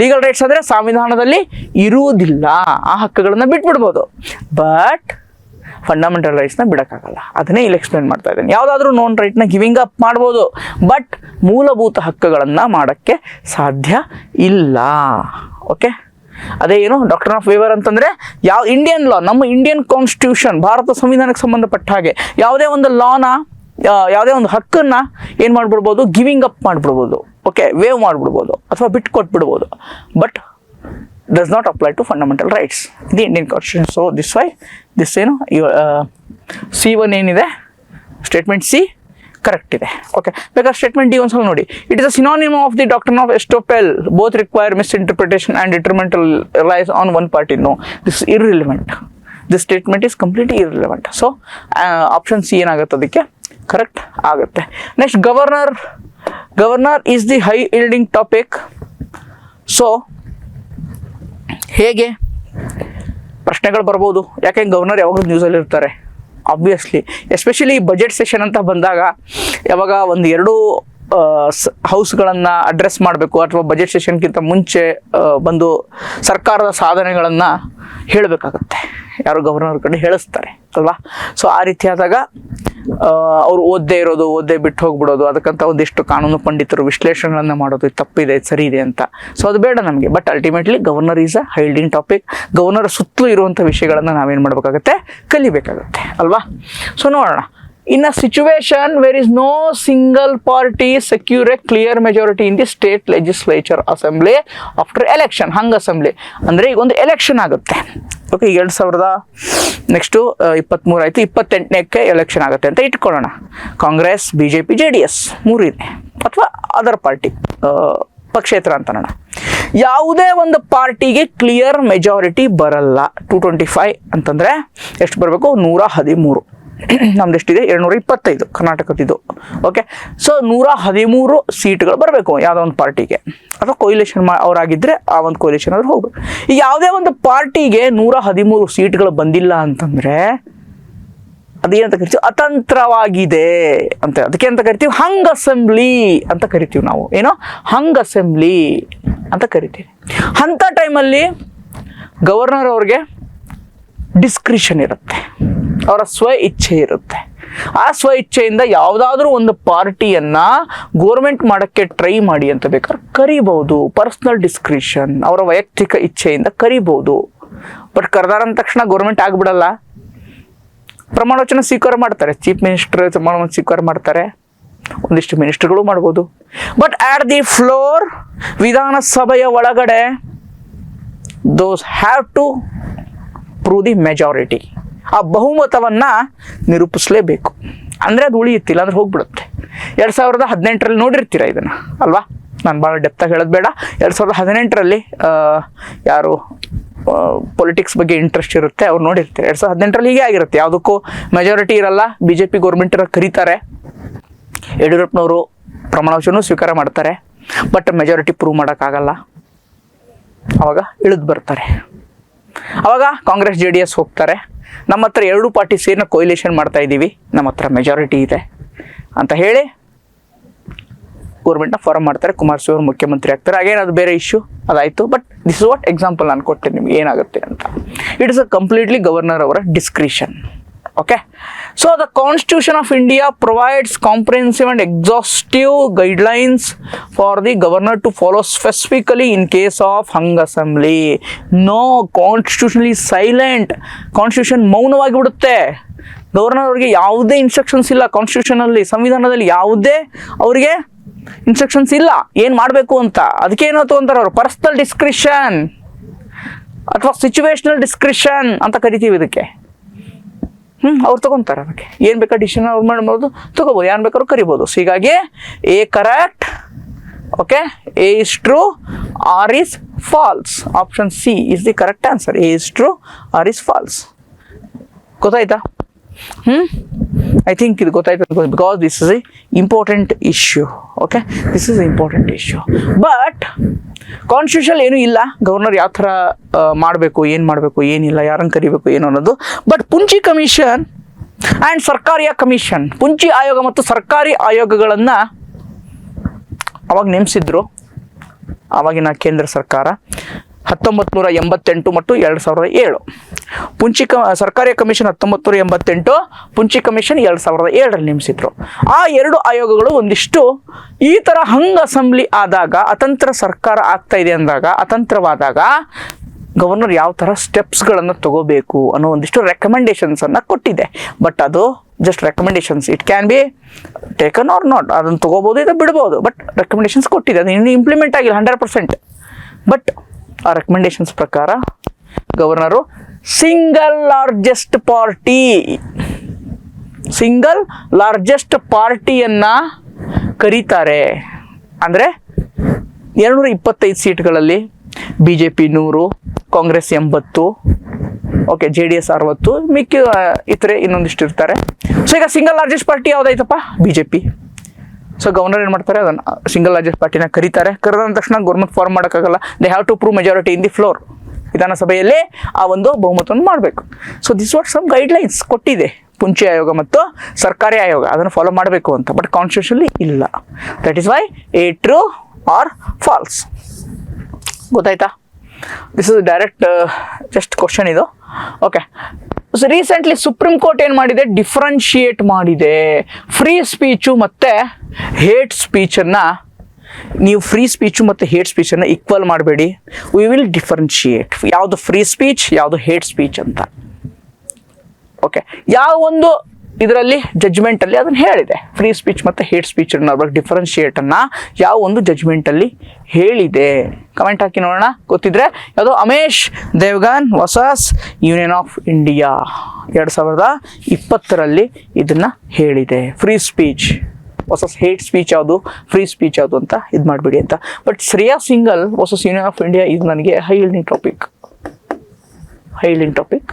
ಲೀಗಲ್ ರೈಟ್ಸ್ ಅಂದರೆ ಸಂವಿಧಾನದಲ್ಲಿ ಇರುವುದಿಲ್ಲ, ಆ ಹಕ್ಕುಗಳನ್ನು ಬಿಟ್ಬಿಡ್ಬೋದು. But fundamental ರೈಟ್ಸ್ನ ಬಿಡೋಕ್ಕಾಗಲ್ಲ. ಅದನ್ನೇ ಇಲ್ಲಿ ಎಕ್ಸ್ಪ್ಲೇನ್ ಮಾಡ್ತಾ ಇದ್ದೇನೆ. ಯಾವುದಾದ್ರೂ ನೋನ್ ರೈಟ್ನ ಗಿವಿಂಗ್ ಅಪ್ ಮಾಡ್ಬೋದು, ಬಟ್ ಮೂಲಭೂತ ಹಕ್ಕುಗಳನ್ನು ಮಾಡೋಕ್ಕೆ ಸಾಧ್ಯ ಇಲ್ಲ. ಓಕೆ, ಅದೇ ಏನು ಡಾಕ್ಟ್ರಿನ್ ಆಫ್ ವೇವರ್ ಅಂತಂದರೆ ಯಾವ ಇಂಡಿಯನ್ ಲಾ, ನಮ್ಮ ಇಂಡಿಯನ್ ಕಾನ್ಸ್ಟಿಟ್ಯೂಷನ್, ಭಾರತ ಸಂವಿಧಾನಕ್ಕೆ ಸಂಬಂಧಪಟ್ಟ ಹಾಗೆ ಯಾವುದೇ ಒಂದು ಲಾನ, ಯಾವುದೇ ಒಂದು ಹಕ್ಕನ್ನು ಏನು ಮಾಡಿಬಿಡ್ಬೋದು, ಗಿವಿಂಗ್ ಅಪ್ ಮಾಡಿಬಿಡ್ಬೋದು. ಓಕೆ, ವೇವ್ ಮಾಡಿಬಿಡ್ಬೋದು ಅಥವಾ ಬಿಟ್ಟು ಕೊಟ್ಬಿಡ್ಬೋದು. But does not apply to fundamental rights in the Indian Constitution. So this why this ಏನು C1 ಏನಿದೆ ಸ್ಟೇಟ್ಮೆಂಟ್ ಸಿ ಕರೆಕ್ಟ್ ಇದೆ. ಓಕೆ, ಬೇಕಾದ್ರೆ ಸ್ಟೇಟ್ಮೆಂಟ್ ಡಿ ಒಂದ್ಸಲ ನೋಡಿ. It is a synonym of the doctrine of estoppel, both require misinterpretation and detrimental rise on one party. No, this irrelevant. This statement is completely irrelevant. So option C ಏನಾಗುತ್ತೆ, ಅದಕ್ಕೆ correct ಆಗುತ್ತೆ. Next, governor is the high yielding topic. So ಹೇಗೆ ಪ್ರಶ್ನೆಗಳು ಬರ್ಬೋದು, ಯಾಕೆ governor ಯಾವಾಗಲೂ ನ್ಯೂಸಲ್ಲಿ ಇರ್ತಾರೆ. Obviously especially budget session ಅಂತ ಬಂದಾಗ, ಯಾವಾಗ ಒಂದು ಎರಡು ಹೌಸ್ಗಳನ್ನು ಅಡ್ರೆಸ್ ಮಾಡಬೇಕು ಅಥವಾ ಬಜೆಟ್ ಸೆಷನ್ಗಿಂತ ಮುಂಚೆ ಬಂದು ಸರ್ಕಾರದ ಸಾಧನೆಗಳನ್ನು ಹೇಳಬೇಕಾಗತ್ತೆ, ಯಾರು ಗವರ್ನರ್ ಕಡೆ ಹೇಳಿಸ್ತಾರೆ ಅಲ್ವಾ. ಸೊ ಆ ರೀತಿ ಆದಾಗ ಅವ್ರು ಓದ್ದೇ ಬಿಟ್ಟು ಹೋಗ್ಬಿಡೋದು, ಅದಕ್ಕಂತ ಒಂದಿಷ್ಟು ಕಾನೂನು ಪಂಡಿತರು ವಿಶ್ಲೇಷಣೆಗಳನ್ನು ಮಾಡೋದು, ಇದು ತಪ್ಪಿದೆ, ಇದು ಸರಿ ಇದೆ ಅಂತ. ಸೊ ಅದು ಬೇಡ ನಮಗೆ. But ultimately governor is a high yielding topic. Governor ಸುತ್ತಲೂ ಇರುವಂಥ ವಿಷಯಗಳನ್ನು ನಾವೇನು ಮಾಡಬೇಕಾಗತ್ತೆ, ಕಲಿಬೇಕಾಗತ್ತೆ ಅಲ್ವಾ. ಸೊ ನೋಡೋಣ. In a situation where is no single party secure a clear majority in the state legislature assembly after election, hung assembly ಅಂದರೆ ಈಗ ಒಂದು ಎಲೆಕ್ಷನ್ ಆಗುತ್ತೆ. ಓಕೆ, 2000 ನೆಕ್ಸ್ಟು 23 ಆಯಿತು, 28ಕ್ಕೆ ಎಲೆಕ್ಷನ್ ಆಗುತ್ತೆ ಅಂತ ಇಟ್ಕೊಳ್ಳೋಣ. ಕಾಂಗ್ರೆಸ್, BJP, JDS 3 ಇದೆ, ಅಥವಾ ಅದರ್ ಪಾರ್ಟಿ ಪಕ್ಷೇತರ ಅಂತ ನೋಡೋಣ. ಯಾವುದೇ ಒಂದು ಪಾರ್ಟಿಗೆ ಕ್ಲಿಯರ್ ಮೆಜಾರಿಟಿ ಬರಲ್ಲ. 225 ಅಂತಂದರೆ ಎಷ್ಟು ಬರಬೇಕು, 113. ನಮ್ದು ಎಷ್ಟಿದೆ, 225 ಕರ್ನಾಟಕದಿದು. ಓಕೆ, ಸೊ 113 ಸೀಟ್ಗಳು ಬರಬೇಕು ಯಾವುದೋ ಒಂದು ಪಾರ್ಟಿಗೆ, ಅಥವಾ ಕೊಯ್ಲೇಷನ್ ಅವರಾಗಿದ್ದರೆ ಆ ಒಂದು ಕೊಯ್ಲೇಷನ್ ಆದ್ರೂ ಹೋಗ್ಬೇಕು. ಈಗ ಯಾವುದೇ ಒಂದು ಪಾರ್ಟಿಗೆ 113 ಸೀಟ್ಗಳು ಬಂದಿಲ್ಲ ಅಂತಂದರೆ ಅದೇನಂತ ಕರಿತೀವಿ, ಅತಂತ್ರವಾಗಿದೆ ಅಂತ. ಅದಕ್ಕೆ ಅಂತ ಕರಿತೀವಿ ಹಂಗ್ ಅಸೆಂಬ್ಲಿ ಅಂತ ಕರಿತೀವಿ ನಾವು. ಏನೋ ಹಂಗ್ ಅಸೆಂಬ್ಲಿ ಅಂತ ಕರಿತೀವಿ. ಅಂಥ ಟೈಮಲ್ಲಿ ಗವರ್ನರ್ ಅವ್ರಿಗೆ ಡಿಸ್ಕ್ರಿಷನ್ ಇರುತ್ತೆ, ಅವರ ಸ್ವ ಇಚ್ಛೆ ಇರುತ್ತೆ. ಆ ಸ್ವ ಇಚ್ಛೆಯಿಂದ ಯಾವುದಾದ್ರೂ ಒಂದು ಪಾರ್ಟಿಯನ್ನು ಗೋರ್ಮೆಂಟ್ ಮಾಡೋಕ್ಕೆ ಟ್ರೈ ಮಾಡಿ ಅಂತ ಬೇಕಾದ್ರೆ ಕರಿಬಹುದು. ಪರ್ಸ್ನಲ್ ಡಿಸ್ಕ್ರಿಷನ್, ಅವರ ವೈಯಕ್ತಿಕ ಇಚ್ಛೆಯಿಂದ ಕರಿಬಹುದು. ಬಟ್ ಕರೆದಾರಂದ ತಕ್ಷಣ ಗೋರ್ಮೆಂಟ್ ಆಗಿಬಿಡಲ್ಲ. ಪ್ರಮಾಣವಚನ ಸ್ವೀಕಾರ ಮಾಡ್ತಾರೆ, ಚೀಫ್ ಮಿನಿಸ್ಟರ್ ಪ್ರಮಾಣವಚನ ಸ್ವೀಕಾರ ಮಾಡ್ತಾರೆ, ಒಂದಿಷ್ಟು ಮಿನಿಸ್ಟರ್ಗಳು ಮಾಡ್ಬೋದು. ಬಟ್ ಆಟ್ ದಿ ಫ್ಲೋರ್, ವಿಧಾನಸಭೆಯ ಒಳಗಡೆ, those have to prove the majority. ಆ ಬಹುಮತವನ್ನು ನಿರೂಪಿಸಲೇಬೇಕು. ಅಂದರೆ ಅದು ಉಳಿಯುತ್ತಿಲ್ಲ ಅಂದರೆ ಹೋಗ್ಬಿಡುತ್ತೆ. 2018ರಲ್ಲಿ ನೋಡಿರ್ತೀರ ಇದನ್ನು ಅಲ್ವಾ, ನಾನು ಭಾಳ ಡೆಪ್ತಾಗಿ ಹೇಳೋದು ಬೇಡ. 2018ರಲ್ಲಿ ಯಾರು ಪೊಲಿಟಿಕ್ಸ್ ಬಗ್ಗೆ ಇಂಟ್ರೆಸ್ಟ್ ಇರುತ್ತೆ ಅವ್ರು ನೋಡಿರ್ತಾರೆ. 2018ರಲ್ಲಿ ಹೀಗೆ ಆಗಿರುತ್ತೆ, ಯಾವುದಕ್ಕೂ ಮೆಜಾರಿಟಿ ಇರಲ್ಲ. BJP ಗೌರ್ಮೆಂಟ್ ಕರೀತಾರೆ, ಯಡಿಯೂರಪ್ಪನವರು ಪ್ರಮಾಣವಚನ ಸ್ವೀಕಾರ ಮಾಡ್ತಾರೆ, ಬಟ್ ಮೆಜಾರಿಟಿ ಪ್ರೂವ್ ಮಾಡೋಕ್ಕಾಗಲ್ಲ. ಆವಾಗ ಇಳಿದು ಬರ್ತಾರೆ. ಆವಾಗ ಕಾಂಗ್ರೆಸ್ JDS ಹೋಗ್ತಾರೆ, ನಮ್ಮ ಹತ್ರ 2 ಪಾರ್ಟಿ ಸೇರಿನ ಕೊಯ್ಲೇಷನ್ ಮಾಡ್ತಾ ಇದ್ದೀವಿ, ನಮ್ಮ ಹತ್ರ ಮೆಜಾರಿಟಿ ಇದೆ ಅಂತ ಹೇಳಿ ಗೌರ್ಮೆಂಟ್ನ ಫಾರ್ಮ್ ಮಾಡ್ತಾರೆ. ಕುಮಾರಸ್ವಾಮಿ ಅವರು ಮುಖ್ಯಮಂತ್ರಿ ಆಗ್ತಾರೆ. ಅಗೇನ್ ಅದು ಬೇರೆ ಇಶ್ಯೂ, ಅದಾಯಿತು. But this is what example ನಾನು ಕೊಟ್ಟೆ ನಿಮ್ಗೆ ಏನಾಗುತ್ತೆ ಅಂತ. It is a completely governor ಅವರ discretion. Okay, so the Constitution of India provides comprehensive and exhaustive guidelines for the governor to follow specifically in case of hung assembly. No, constitution is silent. Constitution ಮೌನವಾಗಿ ಬಿಡುತ್ತೆ. Governor ಅವರಿಗೆ ಯಾವುದೇ instructions ಇಲ್ಲ. ಕಾನ್ಸ್ಟಿಟ್ಯೂಷನಲ್ಲಿ, ಸಂವಿಧಾನದಲ್ಲಿ ಯಾವುದೇ ಅವರಿಗೆ instructions ಇಲ್ಲ ಏನು ಮಾಡಬೇಕು ಅಂತ. ಅದಕ್ಕೆ ಏನು ಅಂತಾರೆ ಅವರು, ಪರ್ಸನಲ್ ಡಿಸ್ಕ್ರಿಷನ್ ಅಥವಾ ಸಿಚುವೇಶನಲ್ ಡಿಸ್ಕ್ರಿಷನ್ ಅಂತ ಕರಿತೀವಿ ಇದಕ್ಕೆ. ಅವ್ರು ತೊಗೊತಾರೆ, ಅದಕ್ಕೆ ಏನು ಬೇಕಾದ್ರೆ ಡಿಸಿಷನ್ ಅವ್ರು ಮಾಡ್ಬೋದು, ತೊಗೋಬೋದು, ಏನು ಬೇಕಾದ್ರೂ ಕರಿಬೋದು. ಸೊ ಹೀಗಾಗಿ A correct. Okay, A is true, R is false. Option C is the correct answer. A is true, R is false. ಗೊತ್ತಾಯ್ತಾ? ಐ ಥಿಂಕ್ ಇದು ಗೊತ್ತಾಯ್ತು, because this is a important issue. Okay, this is important issue. But constitution ಏನೂ ಇಲ್ಲ, governor ಯಾವ ಥರ ಮಾಡಬೇಕು, ಏನು ಮಾಡಬೇಕು, ಏನಿಲ್ಲ, ಯಾರನ್ನು ಕರಿಬೇಕು, ಏನು ಅನ್ನೋದು. ಬಟ್ ಪುಂಚಿ ಕಮಿಷನ್ ಆ್ಯಂಡ್ ಸರ್ಕಾರಿಯ ಕಮಿಷನ್, ಪುಂಚಿ ಆಯೋಗ ಮತ್ತು ಸರ್ಕಾರಿ ಆಯೋಗಗಳನ್ನು ಅವಾಗ ನೇಮಿಸಿದ್ರು ಆವಾಗಿನ ಕೇಂದ್ರ ಸರ್ಕಾರ 1988 ಮತ್ತು 2007. ಸರ್ಕಾರಿ ಕಮಿಷನ್ 1988, ಪುಂಚಿ ಕಮಿಷನ್ 2007ರಲ್ಲಿ ನೇಮಿಸಿದ್ರು. ಆ ಎರಡು ಆಯೋಗಗಳು ಒಂದಿಷ್ಟು ಈ ಥರ ಹಂಗ್ ಅಸೆಂಬ್ಲಿ ಆದಾಗ, ಅತಂತ್ರ ಸರ್ಕಾರ ಆಗ್ತಾ ಇದೆ ಅಂದಾಗ, ಅತಂತ್ರವಾದಾಗ ಗವರ್ನರ್ ಯಾವ ಥರ ಸ್ಟೆಪ್ಸ್ಗಳನ್ನು ತಗೋಬೇಕು ಅನ್ನೋ ಒಂದಿಷ್ಟು ರೆಕಮೆಂಡೇಶನ್ಸನ್ನು ಕೊಟ್ಟಿದೆ. ಬಟ್ ಅದು just recommendations, it can be taken or not. ಅದನ್ನು ತೊಗೋಬೋದು, ಇದು ಬಿಡ್ಬೋದು, ಬಟ್ ರೆಕಮೆಂಡೇಶನ್ಸ್ ಕೊಟ್ಟಿದೆ. ಅದು ಇನ್ನೂ ಇಂಪ್ಲಿಮೆಂಟ್ ಆಗಿಲ್ಲ 100%. ಬಟ್ ಆ ರೆಕಮೆಂಡೇಶನ್ಸ್ ಪ್ರಕಾರ ಗವರ್ನರು ಸಿಂಗಲ್ ಲಾರ್ಜೆಸ್ಟ್ ಪಾರ್ಟಿಯನ್ನು ಕರೀತಾರೆ. ಅಂದರೆ 225 ಸೀಟ್ಗಳಲ್ಲಿ BJP 100, ಕಾಂಗ್ರೆಸ್ 80, ಓಕೆ JDS 60, ಮಿಕ್ಕಿ ಇತರೆ ಇನ್ನೊಂದಿಷ್ಟು ಇರ್ತಾರೆ. ಸೊ ಈಗ ಸಿಂಗಲ್ ಲಾರ್ಜೆಸ್ಟ್ ಪಾರ್ಟಿ ಯಾವುದಾಯ್ತಪ್ಪ? BJP. ಸೊ ಗವರ್ನರ್ ಏನು ಮಾಡ್ತಾರೆ, ಅದನ್ನು ಸಿಂಗಲ್ ಲಾರ್ಜೆಸ್ಟ್ ಪಾರ್ಟಿನ ಕರೀತಾರೆ. ಕರೆದ ತಕ್ಷಣ ಗೌರ್ಮೆಂಟ್ ಫಾರ್ಮ್ ಮಾಡೋಕ್ಕಾಗಲ್ಲ. They have to prove majority in the floor. ವಿಧಾನಸಭೆಯಲ್ಲಿ ಆ ಒಂದು ಬಹುಮತವನ್ನು ಮಾಡಬೇಕು. So this what some guidelines ಕೊಟ್ಟಿದೆ ಪುಂಚಿ ಆಯೋಗ ಮತ್ತು ಸರ್ಕಾರಿ ಆಯೋಗ, ಅದನ್ನು ಫಾಲೋ ಮಾಡಬೇಕು ಅಂತ. ಬಟ್ ಕಾನ್ಸ್ಟಿಟ್ಯೂಷನ್ಲಿ ಇಲ್ಲ. That is why a true or false. ಗೊತ್ತಾಯ್ತಾ? This is direct just question ಇದು. Okay, so recently supreme court ಏನು ಮಾಡಿದೆ, ಡಿಫ್ರೆನ್ಶಿಯೇಟ್ ಮಾಡಿದೆ ಫ್ರೀ ಸ್ಪೀಚು ಮತ್ತು ಹೇಟ್ ಸ್ಪೀಚನ್ನು. ನೀವು ಫ್ರೀ ಸ್ಪೀಚು ಮತ್ತು ಹೇಟ್ ಸ್ಪೀಚನ್ನು ಈಕ್ವಲ್ ಮಾಡಬೇಡಿ, ವಿ ವಿಲ್ ಡಿಫ್ರೆನ್ಶಿಯೇಟ್ ಯಾವುದು ಫ್ರೀ ಸ್ಪೀಚ್, ಯಾವುದು ಹೇಟ್ ಸ್ಪೀಚ್ ಅಂತ. ಓಕೆ, ಯಾವ ಒಂದು ಇದರಲ್ಲಿ ಜಡ್ಜ್ಮೆಂಟಲ್ಲಿ ಅದನ್ನು ಹೇಳಿದೆ, ಫ್ರೀ ಸ್ಪೀಚ್ ಮತ್ತು ಹೇಟ್ ಸ್ಪೀಚನ್ನು ಡಿಫ್ರೆನ್ಶಿಯೇಟನ್ನು ಯಾವ ಒಂದು ಜಡ್ಜ್ಮೆಂಟಲ್ಲಿ ಹೇಳಿದೆ. ಕಮೆಂಟ್ ಹಾಕಿ ನೋಡೋಣ. ಗೊತ್ತಿದ್ರೆ ಯಾವುದೋ Amish Devgan versus union of India 2020ರಲ್ಲಿ ಇದನ್ನು ಹೇಳಿದೆ. Free speech versus hate speech ಯಾವುದು, ಫ್ರೀ ಸ್ಪೀಚ್ ಯಾವುದು ಅಂತ ಇದು ಮಾಡಿಬಿಡಿ ಅಂತ. But Shreya Singhal versus union of India ಇದು ನನಗೆ high yielding topic.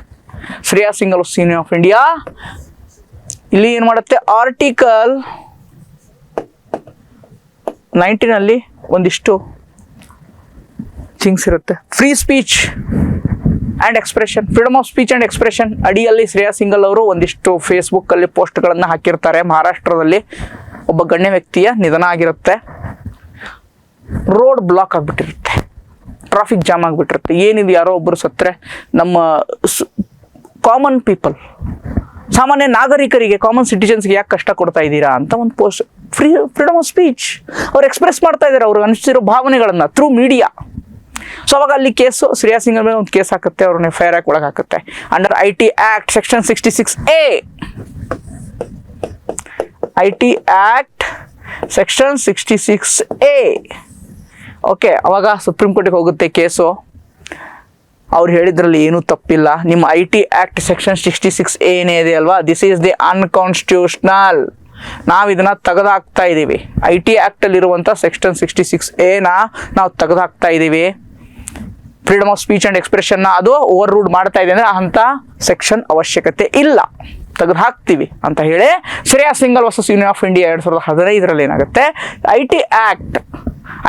Shreya Singhal versus union of India ಇಲ್ಲಿ ಏನು ಮಾಡುತ್ತೆ, ಆರ್ಟಿಕಲ್ 19 ಒಂದಿಷ್ಟು ಥಿಂಗ್ಸ್ ಇರುತ್ತೆ. Free speech and expression, freedom of speech and expression ಅಡಿಯಲ್ಲಿ ಶ್ರೇಯಾ ಸಿಂಗಲ್ ಅವರು ಒಂದಿಷ್ಟು ಫೇಸ್ಬುಕ್ಕಲ್ಲಿ ಪೋಸ್ಟ್ಗಳನ್ನು ಹಾಕಿರ್ತಾರೆ. ಮಹಾರಾಷ್ಟ್ರದಲ್ಲಿ ಒಬ್ಬ ಗಣ್ಯ ವ್ಯಕ್ತಿಯ ನಿಧನ ಆಗಿರುತ್ತೆ, ರೋಡ್ ಬ್ಲಾಕ್ ಆಗಿಬಿಟ್ಟಿರುತ್ತೆ, ಟ್ರಾಫಿಕ್ ಜಾಮ್ ಆಗಿಬಿಟ್ಟಿರುತ್ತೆ. ಏನಿದೆ, ಯಾರೋ ಒಬ್ಬರು ಸತ್ತರೆ ನಮ್ಮ ಕಾಮನ್ ಪೀಪಲ್, ಸಾಮಾನ್ಯ ನಾಗರಿಕರಿಗೆ, ಕಾಮನ್ ಸಿಟಿಜನ್ಸ್ಗೆ ಯಾಕೆ ಕಷ್ಟ ಕೊಡ್ತಾ ಇದ್ದೀರಾ ಅಂತ ಒಂದು ಪೋಸ್ಟ್. ಫ್ರೀಡಮ್ ಆಫ್ ಸ್ಪೀಚ್, ಅವ್ರು ಎಕ್ಸ್ಪ್ರೆಸ್ ಮಾಡ್ತಾ ಇದ್ದಾರೆ ಅವ್ರಿಗೆ ಅನಿಸಿರೋ ಭಾವನೆಗಳನ್ನು ಥ್ರೂ ಮೀಡಿಯಾ. ಸೊ ಅವಾಗ ಅಲ್ಲಿ ಕೇಸು ಶ್ರೇಯಾ ಸಿಂಗಲ್ ಮೇಲೆ ಒಂದು ಕೇಸ್ ಹಾಕುತ್ತೆ, ಅವ್ರನ್ನ FIR ಒಳಗೆ ಹಾಕುತ್ತೆ under IT act section 66A. IT act section 66A. Okay, ಅವಾಗ ಸುಪ್ರೀಂ ಕೋರ್ಟಿಗೆ ಹೋಗುತ್ತೆ ಕೇಸು. ಅವ್ರು ಹೇಳಿದ್ರಲ್ಲಿ ಏನೂ ತಪ್ಪಿಲ್ಲ, ನಿಮ್ಮ IT ಆ್ಯಕ್ಟ್ ಸೆಕ್ಷನ್ 66A ಏನೇ ಇದೆ ಅಲ್ವಾ, ದಿಸ್ ಈಸ್ ದಿ ಅನ್ಕಾನ್ಸ್ಟಿಟ್ಯೂಷನಲ್. ನಾವು ಇದನ್ನು ತೆಗೆದುಹಾಕ್ತಾ ಇದ್ದೀವಿ. IT ಆ್ಯಕ್ಟಲ್ಲಿರುವಂಥ ಸೆಕ್ಷನ್ 66A ನಾವು ತೆಗೆದುಹಾಕ್ತಾ ಇದ್ದೀವಿ. ಫ್ರೀಡಮ್ ಆಫ್ ಸ್ಪೀಚ್ ಆ್ಯಂಡ್ ಎಕ್ಸ್ಪ್ರೆಷನ್ನ ಅದು ಓವರ್ ರೂಡ್ ಮಾಡ್ತಾ ಇದೆ ಅಂದರೆ ಅಂಥ ಸೆಕ್ಷನ್ ಅವಶ್ಯಕತೆ ಇಲ್ಲ, ತೆಗೆದು ಹಾಕ್ತೀವಿ ಅಂತ ಹೇಳಿ Shreya Singhal versus union of India 2015ರಲ್ಲಿ ಏನಾಗುತ್ತೆ,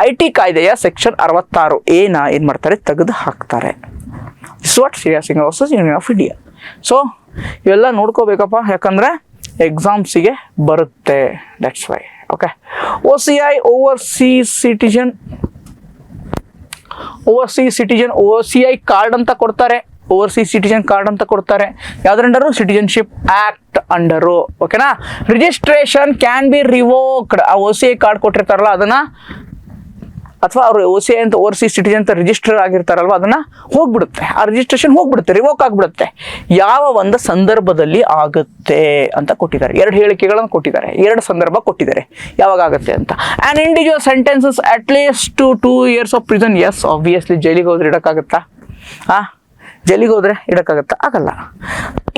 IT ಕಾಯ್ದೆಯ ಸೆಕ್ಷನ್ 66A ಏನು ಮಾಡ್ತಾರೆ, ತೆಗೆದು ಹಾಕ್ತಾರೆ. This what Shreya Singhal versus union of India. So ಇವೆಲ್ಲ ನೋಡ್ಕೋಬೇಕಪ್ಪ, ಯಾಕಂದರೆ ಎಕ್ಸಾಮ್ಸಿಗೆ ಬರುತ್ತೆ. That's why. Okay, OCI overseas citizen OCI card ಅಂತ ಕೊಡ್ತಾರೆ, ಓವರ್ಸೀಸ್ ಸಿಟಿಜನ್ ಕಾರ್ಡ್ ಅಂತ ಕೊಡ್ತಾರೆ. ಯಾವ್ದ್ರ ಅಂಡರು, ಸಿಟಿಜನ್ಶಿಪ್ ಆ್ಯಕ್ಟ್ ಅಂಡರು. ಓಕೆನಾ. Registration can be revoked. ಆ OCI ಕಾರ್ಡ್ ಕೊಟ್ಟಿರ್ತಾರಲ್ಲ ಅದನ್ನು, ಅಥವಾ ಅವರು OCI ಅಂತ ಓವರ್ಸೀಸ್ ಸಿಟಿಜನ್ ಅಂತ ರಿಜಿಸ್ಟರ್ ಆಗಿರ್ತಾರಲ್ವ, ಅದನ್ನು ಹೋಗ್ಬಿಡುತ್ತೆ, ಆ ರಿಜಿಸ್ಟ್ರೇಷನ್ ಹೋಗ್ಬಿಡುತ್ತೆ, ರಿವೋಕ್ ಆಗಿಬಿಡುತ್ತೆ. ಯಾವ ಒಂದು ಸಂದರ್ಭದಲ್ಲಿ ಆಗುತ್ತೆ ಅಂತ ಕೊಟ್ಟಿದ್ದಾರೆ, 2 ಹೇಳಿಕೆಗಳನ್ನು ಕೊಟ್ಟಿದ್ದಾರೆ, 2 ಸಂದರ್ಭ ಕೊಟ್ಟಿದ್ದಾರೆ ಯಾವಾಗ ಆಗುತ್ತೆ ಅಂತ. An individual sentences at least 2 years of prison. Yes, obviously ಜೈಲಿಗೆ ಹೋದ್ರೆ ಇಡೋಕ್ಕಾಗತ್ತಾ? ಜೈಲಿಗೆ ಹೋದ್ರೆ ಇಡೋಕ್ಕಾಗತ್ತಾ? ಆಗಲ್ಲ.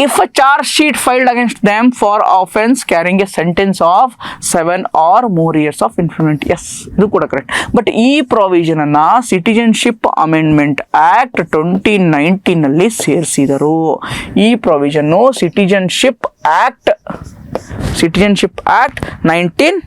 If a charge sheet filed against them for offence carrying a sentence of 7 or more years of imprisonment. Yes, ಇದು ಕೂಡ ಕರೆಕ್ಟ್. ಬಟ್ ಈ ಪ್ರಾವಿಷನನ್ನು ಸಿಟಿಜನ್ಶಿಪ್ ಅಮೆಂಡ್ಮೆಂಟ್ ಆ್ಯಕ್ಟ್ 2019ನಲ್ಲಿ ಸೇರಿಸಿದರು. ಈ ಪ್ರಾವಿಷನ್ನು ಸಿಟಿಜನ್ಶಿಪ್ ಆ್ಯಕ್ಟ್ 19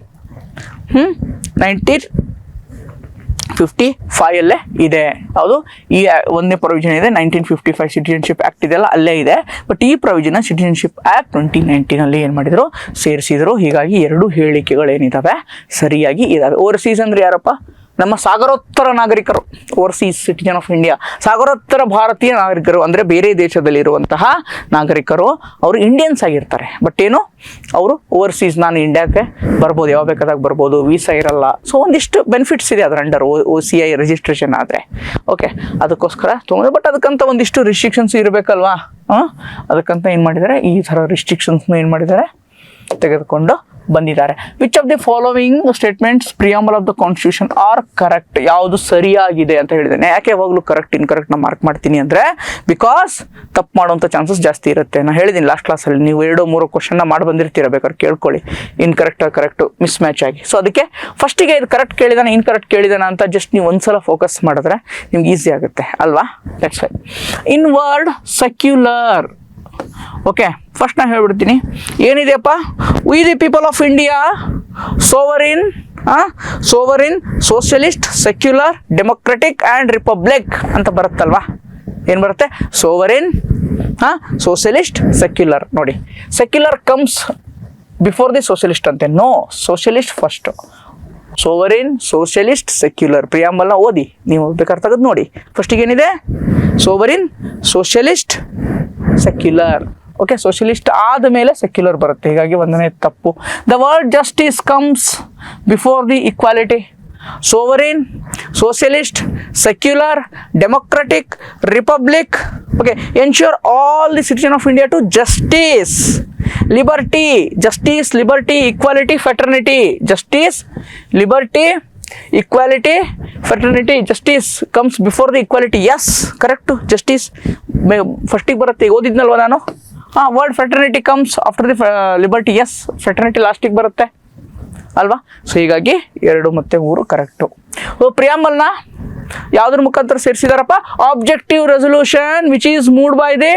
55 ಅಲ್ಲೇ ಇದೆ. ಹೌದು, ಈ ಒಂದನೇ ಪ್ರೊವಿಷನ್ ಇದೆ 1955 ಸಿಟಿಜನ್ಶಿಪ್ ಆಕ್ಟ್ ಇದೆಲ್ಲ ಅಲ್ಲೇ ಇದೆ. ಬಟ್ ಈ ಪ್ರೊವಿಷನ್ ಸಿಟಿಜನ್ಶಿಪ್ ಆಕ್ಟ್ 2019 ಏನು ಮಾಡಿದ್ರು, ಸೇರಿಸಿದ್ರು. ಹೀಗಾಗಿ ಎರಡು ಹೇಳಿಕೆಗಳೇನಿದಾವೆ ಸರಿಯಾಗಿ ಇದಾವೆ. ಓವರ್ಸೀಸ್ ಅಂದ್ರೆ ಯಾರಪ್ಪ? ನಮ್ಮ ಸಾಗರೋತ್ತರ ನಾಗರಿಕರು, ಓವರ್ಸೀಸ್ ಸಿಟಿಜನ್ ಆಫ್ ಇಂಡಿಯಾ, ಸಾಗರೋತ್ತರ ಭಾರತೀಯ ನಾಗರಿಕರು ಅಂದರೆ ಬೇರೆ ದೇಶದಲ್ಲಿರುವಂತಹ ನಾಗರಿಕರು, ಅವರು ಇಂಡಿಯನ್ಸ್ ಆಗಿರ್ತಾರೆ. ಬಟ್ ಏನು, ಅವರು ಓವರ್ಸೀಸ್, ನಾನು ಇಂಡಿಯಾಕ್ಕೆ ಬರ್ಬೋದು, ಯಾವ ಬೇಕಾದಾಗ ಬರ್ಬೋದು, ವೀಸಾ ಇರಲ್ಲ. ಸೊ ಒಂದಿಷ್ಟು ಬೆನಿಫಿಟ್ಸ್ ಇದೆ ಅದರ ಅಂಡರ್ OCI ರಿಜಿಸ್ಟ್ರೇಷನ್ ಆದರೆ. ಓಕೆ, ಅದಕ್ಕೋಸ್ಕರ ತೊಗೊಂಡು, ಬಟ್ ಅದಕ್ಕಂತ ಒಂದಿಷ್ಟು ರಿಸ್ಟ್ರಿಕ್ಷನ್ಸ್ ಇರಬೇಕಲ್ವಾ? ಅದಕ್ಕಂತ ಏನು ಮಾಡಿದ್ದಾರೆ, ಈ ಥರ ರಿಸ್ಟ್ರಿಕ್ಷನ್ಸ್ನು ಏನು ಮಾಡಿದ್ದಾರೆ, ತೆಗೆದುಕೊಂಡು ಬಂದಿದ್ದಾರೆ. Which of the following statements preamble of the constitution are correct? ಯಾವುದು ಸರಿಯಾಗಿದೆ ಅಂತ ಹೇಳಿದ್ದೇನೆ. ಯಾಕೆ ಯಾವಾಗಲೂ ಕರೆಕ್ಟ್ ಇನ್ಕರೆಕ್ಟ್ ನ ಮಾರ್ಕ್ ಮಾಡ್ತೀನಿ ಅಂದರೆ, ಬಿಕಾಸ್ ತಪ್ಪು ಮಾಡುವಂಥ ಚಾನ್ಸಸ್ ಜಾಸ್ತಿ ಇರುತ್ತೆ. ನಾನು ಹೇಳಿದ್ದೀನಿ ಲಾಸ್ಟ್ ಕ್ಲಾಸಲ್ಲಿ, ನೀವು 2-3 ಕ್ವಶನ್ನ ಮಾಡಿ ಬಂದಿರ್ತೀರ, ಬೇಕಾದ್ರೆ ಕೇಳ್ಕೊಳ್ಳಿ, ಕರೆಕ್ಟು ಮಿಸ್ ಮ್ಯಾಚ್ ಆಗಿ. ಸೊ ಅದಕ್ಕೆ ಫಸ್ಟಿಗೆ ಇದು ಕರೆಕ್ಟ್ ಕೇಳಿದಾನೆ, ಇನ್ಕರೆಕ್ಟ್ ಕೇಳಿದಾನೆ ಅಂತ ಜಸ್ಟ್ ನೀವು ಒಂದ್ಸಲ ಫೋಕಸ್ ಮಾಡಿದ್ರೆ ನಿಮ್ಗೆ ಈಸಿ ಆಗುತ್ತೆ ಅಲ್ವಾ? That's why. Inward secular. Okay, first ನಾನು ಹೇಳ್ಬಿಡ್ತೀನಿ ಏನಿದೆಯಪ್ಪ. We the people of India sovereign, socialist, secular, democratic and republic ಅಂತ ಬರುತ್ತಲ್ವಾ? ಏನು ಬರುತ್ತೆ? Sovereign, socialist, secular. ನೋಡಿ, secular comes before the socialist ಅಂತೆ. No, socialist first, sovereign, socialist, secular. ಪ್ರಿಯಾಂಬಲ್ನ ಓದಿ, ನೀವು ಬೇಕಾದ್ರೆ ತೆಗೆದು ನೋಡಿ. ಫಸ್ಟಿಗೆ ಏನಿದೆ? Sovereign, socialist, secular. Okay, socialist ಆದಮೇಲೆ ಸೆಕ್ಯುಲರ್ ಬರುತ್ತೆ. ಹೀಗಾಗಿ ಒಂದನೇ ತಪ್ಪು. The word justice comes before the equality. ಸೋವರಿನ್, socialist, secular, democratic, republic. Okay, ensure all the citizen of India to justice, liberty, justice, liberty, equality, fraternity. Justice, liberty, equality, fraternity. Justice comes before the equality. Yes, correct. Justice ಫಸ್ಟಿಗೆ ಬರುತ್ತೆ, ಓದಿದ್ನಲ್ವ ನಾನು. Word fraternity comes after the liberty. Yes, fraternity ಲಾಸ್ಟಿಗೆ ಬರುತ್ತೆ ಅಲ್ವಾ? So ಹೀಗಾಗಿ 2 ಮತ್ತು 3 correct. ಪ್ರಿಯಾಂಬಲ್ನ ಯಾವುದ್ರ ಮುಖಾಂತರ ಸೇರಿಸಿದಾರಪ್ಪ? Objective resolution which is moved by the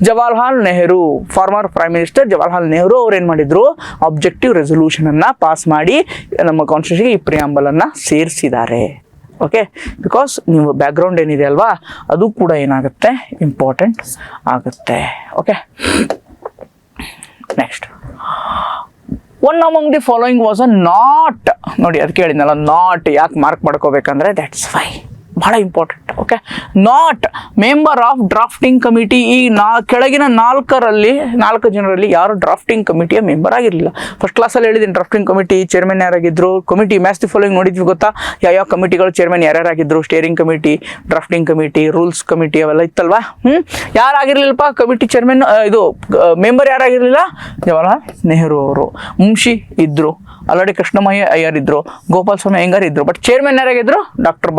Jawaharlal Nehru, former prime minister Jawaharlal Nehru ಅವ್ರು ಏನು ಮಾಡಿದ್ರು, ಆಬ್ಜೆಕ್ಟಿವ್ ರೆಸೊಲ್ಯೂಷನ್ ಅನ್ನ ಪಾಸ್ ಮಾಡಿ ನಮ್ಮ ಕಾನ್ಸ್ಟಿಟ್ಯೂಷನ್ಗೆ ಈ ಪ್ರಿಯಾಂಬಲ್ ಅನ್ನ ಸೇರಿಸಿದ್ದಾರೆ. ಓಕೆ, ಬಿಕಾಸ್ ನೀವು ಬ್ಯಾಕ್ಗ್ರೌಂಡ್ ಏನಿದೆ ಅಲ್ವಾ, ಅದು ಕೂಡ ಏನಾಗುತ್ತೆ, ಇಂಪಾರ್ಟೆಂಟ್ ಆಗುತ್ತೆ. Okay, next. One among the following was a not. ನೋಡಿ, ಅದಕ್ಕೆ ಹೇಳಿದ್ನಲ್ಲ, ನಾಟ್ ಯಾಕೆ ಮಾರ್ಕ್ ಮಾಡ್ಕೋಬೇಕಂದ್ರೆ ದಟ್ಸ್ ವೈ, ಬಹಳ important. Okay, not member of drafting committee. ಈ ಕೆಳಗಿನ 4 ಜನರಲ್ಲಿ ಯಾರು ಡ್ರಾಫ್ಟಿಂಗ್ ಕಮಿಟಿಯ ಮೆಂಬರ್ ಆಗಿರಲಿಲ್ಲ. ಫಸ್ಟ್ ಕ್ಲಾಸಲ್ಲಿ ಹೇಳಿದ್ದೀನಿ ಡ್ರಾಫ್ಟಿಂಗ್ ಕಮಿಟಿ ಚೇರ್ಮನ್ ಯಾರಾಗಿದ್ರು. ಕಮಿಟಿ ಮ್ಯಾಚ್ ದಿ ಫಾಲೋಯಿಂಗ್ ನೋಡಿದ್ವಿ ಗೊತ್ತಾ, ಯಾವ ಕಮಿಟಿಗಳು ಚೇರ್ಮನ್ ಯಾರ್ಯಾರಾಗಿದ್ರು? Steering committee, drafting committee, rules committee ಅವೆಲ್ಲ ಇತ್ತಲ್ವಾ? ಯಾರಾಗಿರ್ಲಿಲ್ಲಪ್ಪ ಕಮಿಟಿ ಚೇರ್ಮನ್, ಇದು ಮೆಂಬರ್ ಯಾರಾಗಿರಲಿಲ್ಲ? ಜವಾಹರ್ಲಾಲ್ ನೆಹರು ಅವರು. ಮುಂಶಿ ಇದ್ರು, ಆಲ್ರೆಡಿ ಕೃಷ್ಣಮಯ್ಯ ಅಯ್ಯರ್ ಇದ್ರು, ಗೋಪಾಲ್ ಸ್ವಾಮಿ ಅಯ್ಯಂಗಾರ್ ಇದ್ರು. ಬಟ್ ಚೇರ್ಮನ್ ಯಾರಾಗಿದ್ರು? ಡಾಕ್ಟರ್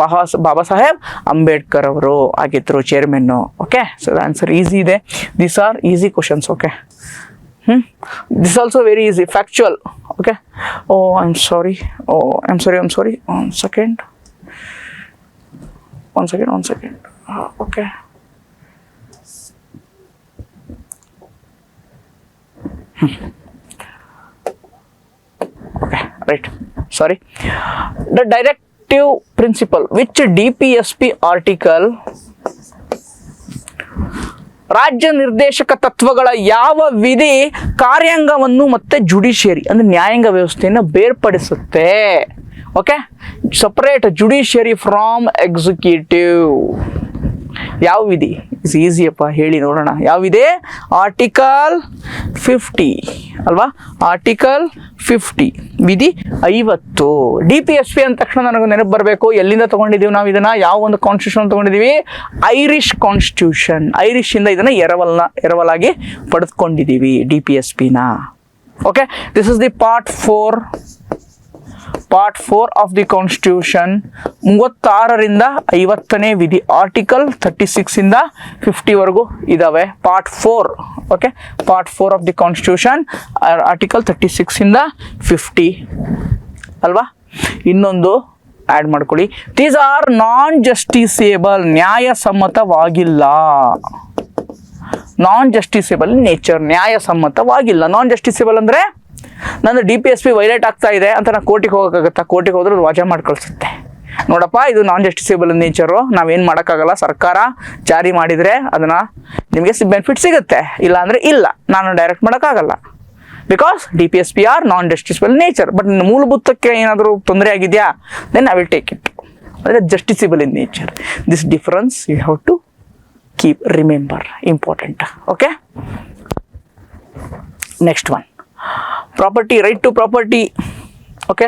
ಬಾಬಾ ಸಾಹೇಬ್ ಅಂಬೇಡ್ಕರ್ ಅವರು ಆಗಿದ್ರು chairman. Okay, so the answer easy ಇದೆ. These are easy questions. Okay, this also very easy, factual. Okay, I am sorry. One second. Okay, okay, right, sorry. The directive principle which DPSP article, ರಾಜ್ಯ ನಿರ್ದೇಶಕ ತತ್ವಗಳ ಯಾವ ವಿಧಿ ಕಾರ್ಯಾಂಗವನ್ನು ಮತ್ತೆ judiciary ಅಂದ್ರೆ ನ್ಯಾಯಾಂಗ ವ್ಯವಸ್ಥೆಯನ್ನು ಬೇರ್ಪಡಿಸುತ್ತೆ? Okay, separate judiciary from executive. ಯಾವ ವಿಧಿ? ಇಸ್ ಈಸಿಯಪ್ಪ, ಹೇಳಿ ನೋಡೋಣ. ಯಾವಿದೆ? ಆರ್ಟಿಕಲ್ 50 ಅಲ್ವಾ? ಆರ್ಟಿಕಲ್ 50 ವಿಧಿ 50. DPSP ಅಂದ ತಕ್ಷಣ ನನಗೆ ನೆನಪು ಬರಬೇಕು, ಎಲ್ಲಿಂದ ತಗೊಂಡಿದ್ದೀವಿ ನಾವು ಇದನ್ನ? ಯಾವ ಒಂದು ಕಾನ್ಸ್ಟಿಟ್ಯೂಷನ್ ತಗೊಂಡಿದ್ದೀವಿ? Irish constitution. ಐರಿಷ್ ಇಂದ ಇದನ್ನ ಎರವಲಾಗಿ ಪಡೆದುಕೊಂಡಿದ್ದೀವಿ DPSPನ. Okay, this is the part 4 of the constitution. 36ರಿಂದ 50ನೇ ವಿಧಿ, ಆರ್ಟಿಕಲ್ 36 ಇಂದ 50 ವರೆಗೂ ಇದಾವೆ. Part 4. Okay, part 4 of the constitution, article 36 ಇಂದ 50 ಅಲ್ವಾ? ಇನ್ನೊಂದು ಆ್ಯಡ್ ಮಾಡ್ಕೊಳ್ಳಿ, ದೀಸ್ ಆರ್ ನಾನ್ ಜಸ್ಟಿಸೇಬಲ್, ನ್ಯಾಯಸಮ್ಮತವಾಗಿಲ್ಲ. ನಾನ್ ಜಸ್ಟಿಸೇಬಲ್ ನೇಚರ್, ನ್ಯಾಯಸಮ್ಮತವಾಗಿಲ್ಲ. ನಾನ್ ಜಸ್ಟಿಸೇಬಲ್ ಅಂದರೆ ನನ್ನ DPSP ವೈಲೇಟ್ ಆಗ್ತಾ ಇದೆ ಅಂತ ನಾನು ಕೋರ್ಟಿಗೆ ಹೋಗೋಕ್ಕಾಗತ್ತಾ? ಕೋರ್ಟಿಗೆ ಹೋದ್ರೆ ವಾಜಾ ಮಾಡಿ ಕಳಿಸುತ್ತೆ. ನೋಡಪ್ಪ ಇದು ನಾನ್ ಜಸ್ಟಿಸೇಬಲ್ ನೇಚರು, ನಾವೇನು ಮಾಡೋಕ್ಕಾಗಲ್ಲ, ಸರ್ಕಾರ ಜಾರಿ ಮಾಡಿದರೆ ಅದನ್ನು ನಿಮಗೆ ಬೆನಿಫಿಟ್ ಸಿಗುತ್ತೆ, ಇಲ್ಲ ಅಂದರೆ ಇಲ್ಲ, ನಾನು ಡೈರೆಕ್ಟ್ ಮಾಡೋಕ್ಕಾಗಲ್ಲ. Because DPSP are non justiciable nature. But ಮೂಲಭೂತಕ್ಕೆ ಏನಾದರೂ ತೊಂದರೆ ಆಗಿದೆಯಾ, then I will take it. ಅಂದರೆ justiciable in nature. This difference you have to keep remember, important. Okay, next one property, right to property. Okay,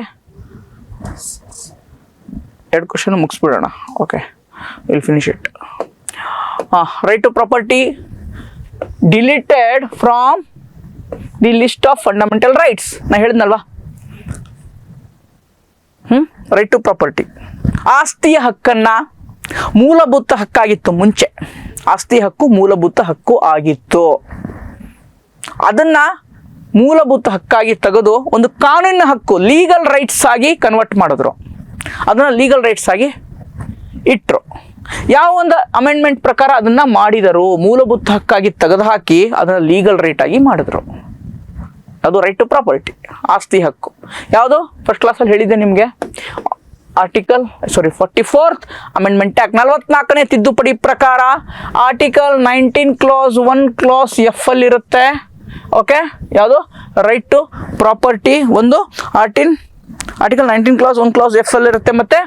2 question ಮುಗಿಸ್ಬಿಡೋಣ. Okay, will finish it. Right to property deleted from the list of fundamental rights. ನಾ ಹೇಳಿದ್ನಲ್ವಾ, right to property ಆಸ್ತಿಯ ಹಕ್ಕನ್ನು ಮೂಲಭೂತ ಹಕ್ಕಾಗಿತ್ತು ಮುಂಚೆ. ಆಸ್ತಿ ಹಕ್ಕು ಮೂಲಭೂತ ಹಕ್ಕು ಆಗಿತ್ತು. ಅದನ್ನು ಮೂಲಭೂತ ಹಕ್ಕಾಗಿ ತೆಗೆದು ಒಂದು ಕಾನೂನಿನ ಹಕ್ಕು, ಲೀಗಲ್ ರೈಟ್ಸ್ ಆಗಿ ಕನ್ವರ್ಟ್ ಮಾಡಿದ್ರು. ಅದನ್ನು ಲೀಗಲ್ ರೈಟ್ಸ್ ಆಗಿ ಇಟ್ಟರು. ಯಾವ ಒಂದು ಅಮೆಂಡ್ಮೆಂಟ್ ಪ್ರಕಾರ ಅದನ್ನು ಮಾಡಿದರು, ಮೂಲಭೂತ ಹಕ್ಕಾಗಿ ತೆಗೆದುಹಾಕಿ ಅದನ್ನು ಲೀಗಲ್ ರೈಟ್ ಆಗಿ ಮಾಡಿದ್ರು. ಅದು ರೈಟ್ ಟು ಪ್ರಾಪರ್ಟಿ, ಆಸ್ತಿ ಹಕ್ಕು. ಯಾವುದು ಫಸ್ಟ್ ಕ್ಲಾಸಲ್ಲಿ ಹೇಳಿದ್ದೆ ನಿಮಗೆ, ಆರ್ಟಿಕಲ್ 44th ಅಮೆಂಡ್ಮೆಂಟ್ ಆಕ್ಟ್, 44ನೇ ತಿದ್ದುಪಡಿ ಪ್ರಕಾರ ಆರ್ಟಿಕಲ್ 19 ಕ್ಲಾಸ್ 1 ಕ್ಲಾಸ್ F ಅಲ್ಲಿರುತ್ತೆ. ಓಕೆ, ಯಾವುದು ರೈಟ್ ಟು ಪ್ರಾಪರ್ಟಿ ಒಂದು ಆರ್ಟಿಕಲ್ 19 ಕ್ಲಾಸ್ 1 ಕ್ಲಾಸ್ F ಅಲ್ಲಿರುತ್ತೆ, ಮತ್ತು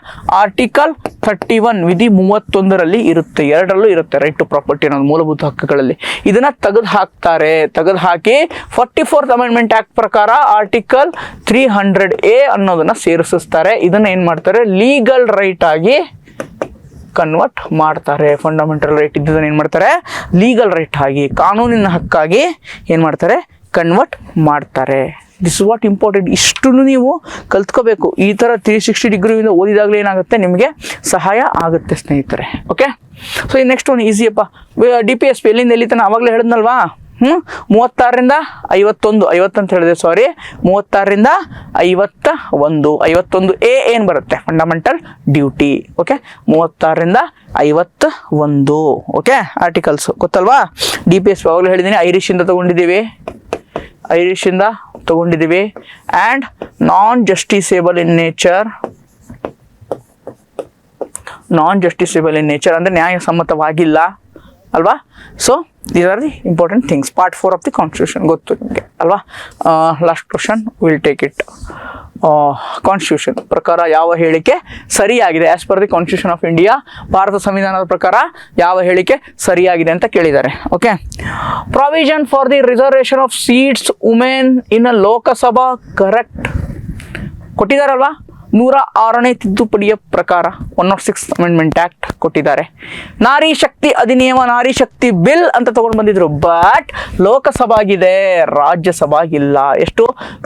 ಆರ್ಟಿಕಲ್ 31 ವಿಧಿ 31ರಲ್ಲಿ ಇರುತ್ತೆ. ಎರಡರಲ್ಲೂ ಇರುತ್ತೆ ರೈಟ್ ಟು ಪ್ರಾಪರ್ಟಿ ಅನ್ನೋದು ಮೂಲಭೂತ ಹಕ್ಕುಗಳಲ್ಲಿ. ಇದನ್ನು ತೆಗೆದುಹಾಕಿ 44th ಅಮೆಂಡ್ಮೆಂಟ್ ಆಕ್ಟ್ ಪ್ರಕಾರ ಆರ್ಟಿಕಲ್ 300A ಅನ್ನೋದನ್ನು ಸೇರಿಸ್ತಾರೆ. ಇದನ್ನು ಏನು ಮಾಡ್ತಾರೆ, ಲೀಗಲ್ ರೈಟ್ ಆಗಿ ಕನ್ವರ್ಟ್ ಮಾಡ್ತಾರೆ. ಫಂಡಮೆಂಟಲ್ ರೈಟ್ ಇದ್ದದನ್ನು ಏನು ಮಾಡ್ತಾರೆ, ಲೀಗಲ್ ರೈಟ್ ಆಗಿ, ಕಾನೂನಿನ ಹಕ್ಕಾಗಿ ಏನು ಮಾಡ್ತಾರೆ, ಕನ್ವರ್ಟ್ ಮಾಡ್ತಾರೆ. This is what important. ಇಷ್ಟು ನೀವು ಕಲ್ತ್ಕೋಬೇಕು. ಈ ಥರ 360 ಡಿಗ್ರಿಯಿಂದ ಓದಿದಾಗಲೇ ಏನಾಗುತ್ತೆ, ನಿಮಗೆ ಸಹಾಯ ಆಗುತ್ತೆ ಸ್ನೇಹಿತರೆ. ಓಕೆ, ಸೊ ಈ ನೆಕ್ಸ್ಟ್ ಒನ್ ಈಸಿಯಪ್ಪ. DPSP ಎಲ್ಲಿಂದ ಎಲ್ಲಿ ತನಕ ಆವಾಗಲೇ ಹೇಳಿದ್ನಲ್ವಾ, 36ರಿಂದ 51, 50 ಅಂತ ಹೇಳಿದೆ, ಸಾರಿ, 36ರಿಂದ 51. 51A ಏನು ಬರುತ್ತೆ, ಫಂಡಮೆಂಟಲ್ ಡ್ಯೂಟಿ. ಓಕೆ, 36ರಿಂದ 51. ಓಕೆ, ಆರ್ಟಿಕಲ್ಸ್ ಗೊತ್ತಲ್ವಾ. DPSP ಆವಾಗಲೇ ಹೇಳಿದ್ದೀನಿ, ಐರಿಷಿಂದ ತೊಗೊಂಡಿದ್ದೀವಿ ಆ್ಯಂಡ್ ನಾನ್ ಜಸ್ಟಿಸೇಬಲ್ ಇನ್ ನೇಚರ್ ಅಂದರೆ ನ್ಯಾಯಸಮ್ಮತವಾಗಿಲ್ಲ ಅಲ್ವಾ. So these are the important things. Part 4 of the constitution ಗೊತ್ತು ನಿಮಗೆ ಅಲ್ವಾ. Last question will take it. Constitution ಪ್ರಕಾರ ಯಾವ ಹೇಳಿಕೆ ಸರಿಯಾಗಿದೆ, as per the constitution of India, ಭಾರತ ಸಂವಿಧಾನದ ಪ್ರಕಾರ ಯಾವ ಹೇಳಿಕೆ ಸರಿಯಾಗಿದೆ ಅಂತ ಕೇಳಿದ್ದಾರೆ. Okay, provision for the reservation of seats women in a Lok Sabha, correct ಕೊಟ್ಟಿದ್ದಾರಲ್ವಾ. 106ನೇ ತಿದ್ದುಪಡಿಯ ಪ್ರಕಾರ 106th ಅಮೆಂಡ್ಮೆಂಟ್ ಆಕ್ಟ್ ಕೊಟ್ಟಿದ್ದಾರೆ. ನಾರಿ ಶಕ್ತಿ ಅಧಿನಿಯಮ, ನಾರಿ ಶಕ್ತಿ ಬಿಲ್ ಅಂತ ತಗೊಂಡು ಬಂದಿದ್ರು, ಬಟ್ ಲೋಕಸಭಾಗಿದೆ, ರಾಜ್ಯಸಭಾಗಿಲ್ಲ. ಎಷ್ಟು,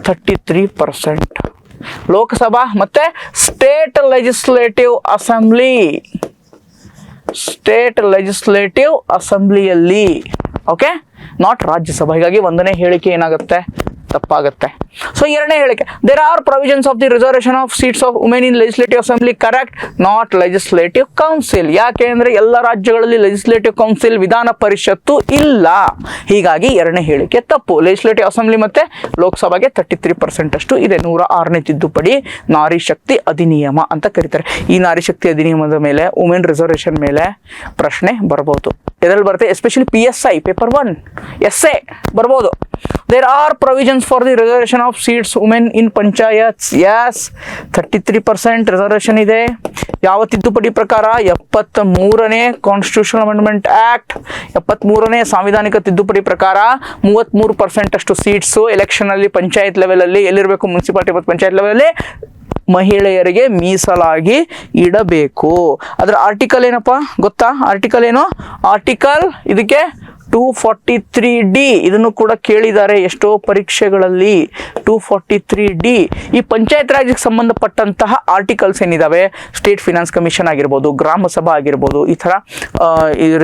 33%. ಲೋಕಸಭಾ ಮತ್ತು ಸ್ಟೇಟ್ ಲೆಜಿಸ್ಲೇಟಿವ್ ಅಸೆಂಬ್ಲಿಯಲ್ಲಿ, ಓಕೆ, ನಾಟ್ ರಾಜ್ಯಸಭಾ. ಹೀಗಾಗಿ 1ನೇ ಹೇಳಿಕೆ ಏನಾಗುತ್ತೆ, ತಪ್ಪಾಗುತ್ತೆ. ಸೊ 2ನೇ ಹೇಳಿಕೆ, there are provisions of the reservation of seats of women in legislative assembly, correct, not legislative council. ಯಾಕೆ ಅಂದರೆ ಎಲ್ಲ ರಾಜ್ಯಗಳಲ್ಲಿ ಲೆಜಿಸ್ಲೇಟಿವ್ ಕೌನ್ಸಿಲ್, ವಿಧಾನ ಪರಿಷತ್ತು ಇಲ್ಲ. ಹೀಗಾಗಿ 2ನೇ ಹೇಳಿಕೆ ತಪ್ಪು. ಲೆಜಿಸ್ಲೇಟಿವ್ ಅಸೆಂಬ್ಲಿ ಮತ್ತು ಲೋಕಸಭೆಗೆ 33% ಅಷ್ಟು ಇದೆ. 106ನೇ ತಿದ್ದುಪಡಿ ನಾರಿ ಶಕ್ತಿ ಅಧಿನಿಯಮ ಅಂತ ಕರೀತಾರೆ. ಈ ನಾರಿ ಶಕ್ತಿ ಅಧಿನಿಯಮದ ಮೇಲೆ, ವುಮೆನ್ ರಿಸರ್ವೇಷನ್ ಮೇಲೆ ಪ್ರಶ್ನೆ ಬರ್ಬೋದು. ಇದರಲ್ಲಿ ಬರುತ್ತೆ, ಎಸ್ಪೆಷಲಿ PSI ಪೇಪರ್ 1 essay ಬರ್ಬೋದು. There are provisions for the reservation of seats women in panchayats, yes, 33% reservation ಇದೆ. ಯಾವ ತಿದ್ದುಪಡಿ ಪ್ರಕಾರ, 73ನೇ ಕಾನ್ಸ್ಟಿಟ್ಯೂಷನಲ್ ಅಮೆಂಡ್ಮೆಂಟ್ ಆಕ್ಟ್, 73ನೇ ಸಾಂವಿಧಾನಿಕ ತಿದ್ದುಪಡಿ ಪ್ರಕಾರ 33% ಅಷ್ಟು ಸೀಟ್ಸು ಎಲೆಕ್ಷನಲ್ಲಿ ಪಂಚಾಯತ್ ಲೆವೆಲಲ್ಲಿ ಎಲ್ಲಿರಬೇಕು, ಮುನ್ಸಿಪಾಲಿಟಿ ಮತ್ತು ಪಂಚಾಯತ್ ಲೆವೆಲಲ್ಲಿ ಮಹಿಳೆಯರಿಗೆ ಮೀಸಲಾಗಿ ಇಡಬೇಕು. ಅದರ ಆರ್ಟಿಕಲ್ ಏನಪ್ಪ ಗೊತ್ತಾ, ಆರ್ಟಿಕಲ್ ಏನು, ಆರ್ಟಿಕಲ್ ಇದಕ್ಕೆ 243D. ಇದನ್ನು ಕೂಡ ಕೇಳಿದ್ದಾರೆ ಎಷ್ಟೋ ಪರೀಕ್ಷೆಗಳಲ್ಲಿ. 243D ಈ ಪಂಚಾಯತ್ ರಾಜ್ಗೆ ಸಂಬಂಧಪಟ್ಟಂತಹ ಆರ್ಟಿಕಲ್ಸ್ ಏನಿದಾವೆ, ಸ್ಟೇಟ್ ಫಿನಾನ್ಸ್ ಕಮಿಷನ್ ಆಗಿರ್ಬೋದು, ಗ್ರಾಮ ಸಭಾ ಆಗಿರ್ಬೋದು, ಈ ಥರ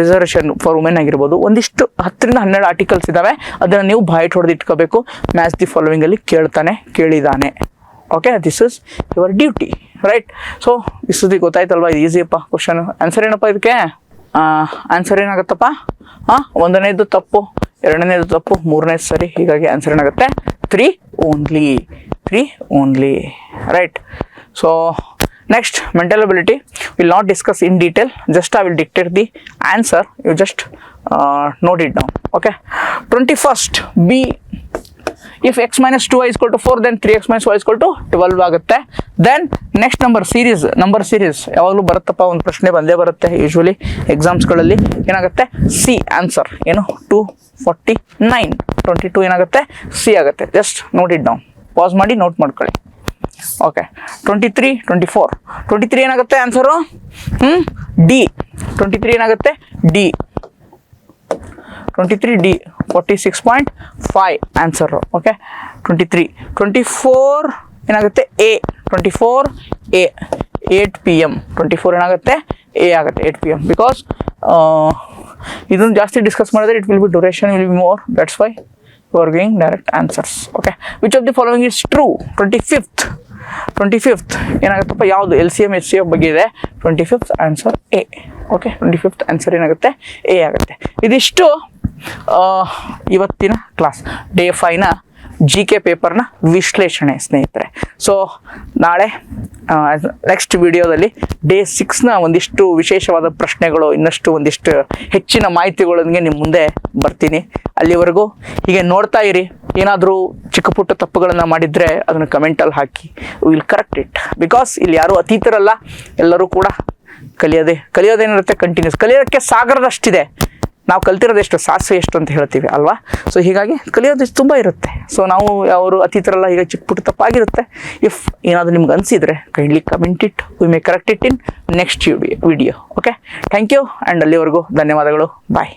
ರಿಸರ್ವೇಷನ್ ಫಾರ್ ವುಮೆನ್ ಆಗಿರ್ಬೋದು, ಒಂದಿಷ್ಟು 10ರಿಂದ 12 ಆರ್ಟಿಕಲ್ಸ್ ಇದ್ದಾವೆ. ಅದನ್ನು ನೀವು ಬಾಯ್ಟ್ ಹೊಡೆದು ಇಟ್ಕೋಬೇಕು. ಮ್ಯಾಚ್ ದಿ ಫಾಲೋವಿಂಗಲ್ಲಿ ಕೇಳಿದಾನೆ. Okay, this is your duty, right. So is ಗೊತ್ತಾಯ್ತಲ್ವಾ, ಇದು ಈಸಿಯಪ್ಪ ಕ್ವಶನ್. ಆನ್ಸರ್ ಏನಪ್ಪ ಇದಕ್ಕೆ, ಆನ್ಸರ್ ಏನಾಗುತ್ತಪ್ಪ, 1ನೇದು ತಪ್ಪು, 2ನೇದು ತಪ್ಪು, 3ನೇದು ಸರಿ. ಹೀಗಾಗಿ ಆನ್ಸರ್ ಏನಾಗುತ್ತೆ, 3 only, right. So Next, mental ability. Will not discuss in detail. Just I will dictate the answer. You just note it down. Okay. 21st B. If x minus 2y is equal to 4, then 3x minus y is equal to 12 ಆಗುತ್ತೆ. Then next number series ಯಾವಾಗಲೂ ಬರುತ್ತಪ್ಪ, ಒಂದು ಪ್ರಶ್ನೆ ಬಂದೇ ಬರುತ್ತೆ usually ಎಕ್ಸಾಮ್ಸ್ಗಳಲ್ಲಿ. ಏನಾಗುತ್ತೆ? C answer ಏನು 249. 22 ಏನಾಗುತ್ತೆ? ಸಿ ಆಗುತ್ತೆ. Just note it down, pass ಮಾಡಿ ನೋಟ್ ಮಾಡ್ಕೊಳ್ಳಿ. ಓಕೆ. 23, 24. 23 ಏನಾಗುತ್ತೆ ಆನ್ಸರು? ಡಿ. 23 ಏನಾಗುತ್ತೆ? ಡಿ. 23 ಡಿ. 46.5 ಆನ್ಸರ್. ಓಕೆ. 23. 24 ಏನಾಗುತ್ತೆ? ಎ. 24 ಎ. 8 PM. 24 ಏನಾಗುತ್ತೆ? ಎ ಆಗುತ್ತೆ. 8 PM. ಬಿಕಾಸ್ ಇದನ್ನು ಜಾಸ್ತಿ ಡಿಸ್ಕಸ್ ಮಾಡಿದ್ರೆ it will be duration will be more. That's why you are giving direct answers. Okay. Which of the following is true? 25th ಏನಾಗುತ್ತಪ್ಪ? ಯಾವುದು? LCM HCF ಬಗ್ಗೆ ಇದೆ. 25th answer A. Okay. 25th answer ಏನಾಗುತ್ತೆ? A ಆಗುತ್ತೆ. ಇದಿಷ್ಟು ಇವತ್ತಿನ class, day 5ನ GK ಪೇಪರ್ನ ವಿಶ್ಲೇಷಣೆ ಸ್ನೇಹಿತರೆ. ಸೊ ನಾಳೆ ನೆಕ್ಸ್ಟ್ ವಿಡಿಯೋದಲ್ಲಿ ಡೇ 6ನ ಒಂದಿಷ್ಟು ವಿಶೇಷವಾದ ಪ್ರಶ್ನೆಗಳು, ಇನ್ನಷ್ಟು ಒಂದಿಷ್ಟು ಹೆಚ್ಚಿನ ಮಾಹಿತಿಗಳೊಂದಿಗೆ ನಿಮ್ಮ ಮುಂದೆ ಬರ್ತೀನಿ. ಅಲ್ಲಿವರೆಗೂ ಹೀಗೆ ನೋಡ್ತಾ ಇರಿ. ಏನಾದರೂ ಚಿಕ್ಕ ಪುಟ್ಟ ತಪ್ಪುಗಳನ್ನು ಮಾಡಿದರೆ ಅದನ್ನು ಕಮೆಂಟಲ್ಲಿ ಹಾಕಿ, ವಿಲ್ ಕರೆಕ್ಟ್ ಇಟ್. ಬಿಕಾಸ್ ಇಲ್ಲಿ ಯಾರೂ ಅತೀತರಲ್ಲ, ಎಲ್ಲರೂ ಕೂಡ ಕಲಿಯೋದೇನಿರುತ್ತೆ ಕಂಟಿನ್ಯೂಸ್. ಕಲಿಯೋಕ್ಕೆ ಸಾಗರದಷ್ಟಿದೆ. ನಾವು ಕಲ್ತಿರೋದೆಷ್ಟು, ಸಾಸಿವೆ ಎಷ್ಟು ಅಂತ ಹೇಳ್ತೀವಿ ಅಲ್ವಾ? ಸೊ ಹೀಗಾಗಿ ಕಲಿಯೋದು ತುಂಬ ಇರುತ್ತೆ. ಸೊ ನಾವು ಅವರು ಅತೀತರಲ್ಲ, ಈಗ ಚಿಕ್ಕ ಪುಟ್ಟ ತಪ್ಪಾಗಿರುತ್ತೆ. ಇಫ್ ಏನಾದರೂ ನಿಮ್ಗೆ ಅನಿಸಿದರೆ kindly comment it, we may correct it in next video. Okay. Thank you and ಅಲ್ಲಿವರೆಗೂ ಧನ್ಯವಾದಗಳು. ಬಾಯ್.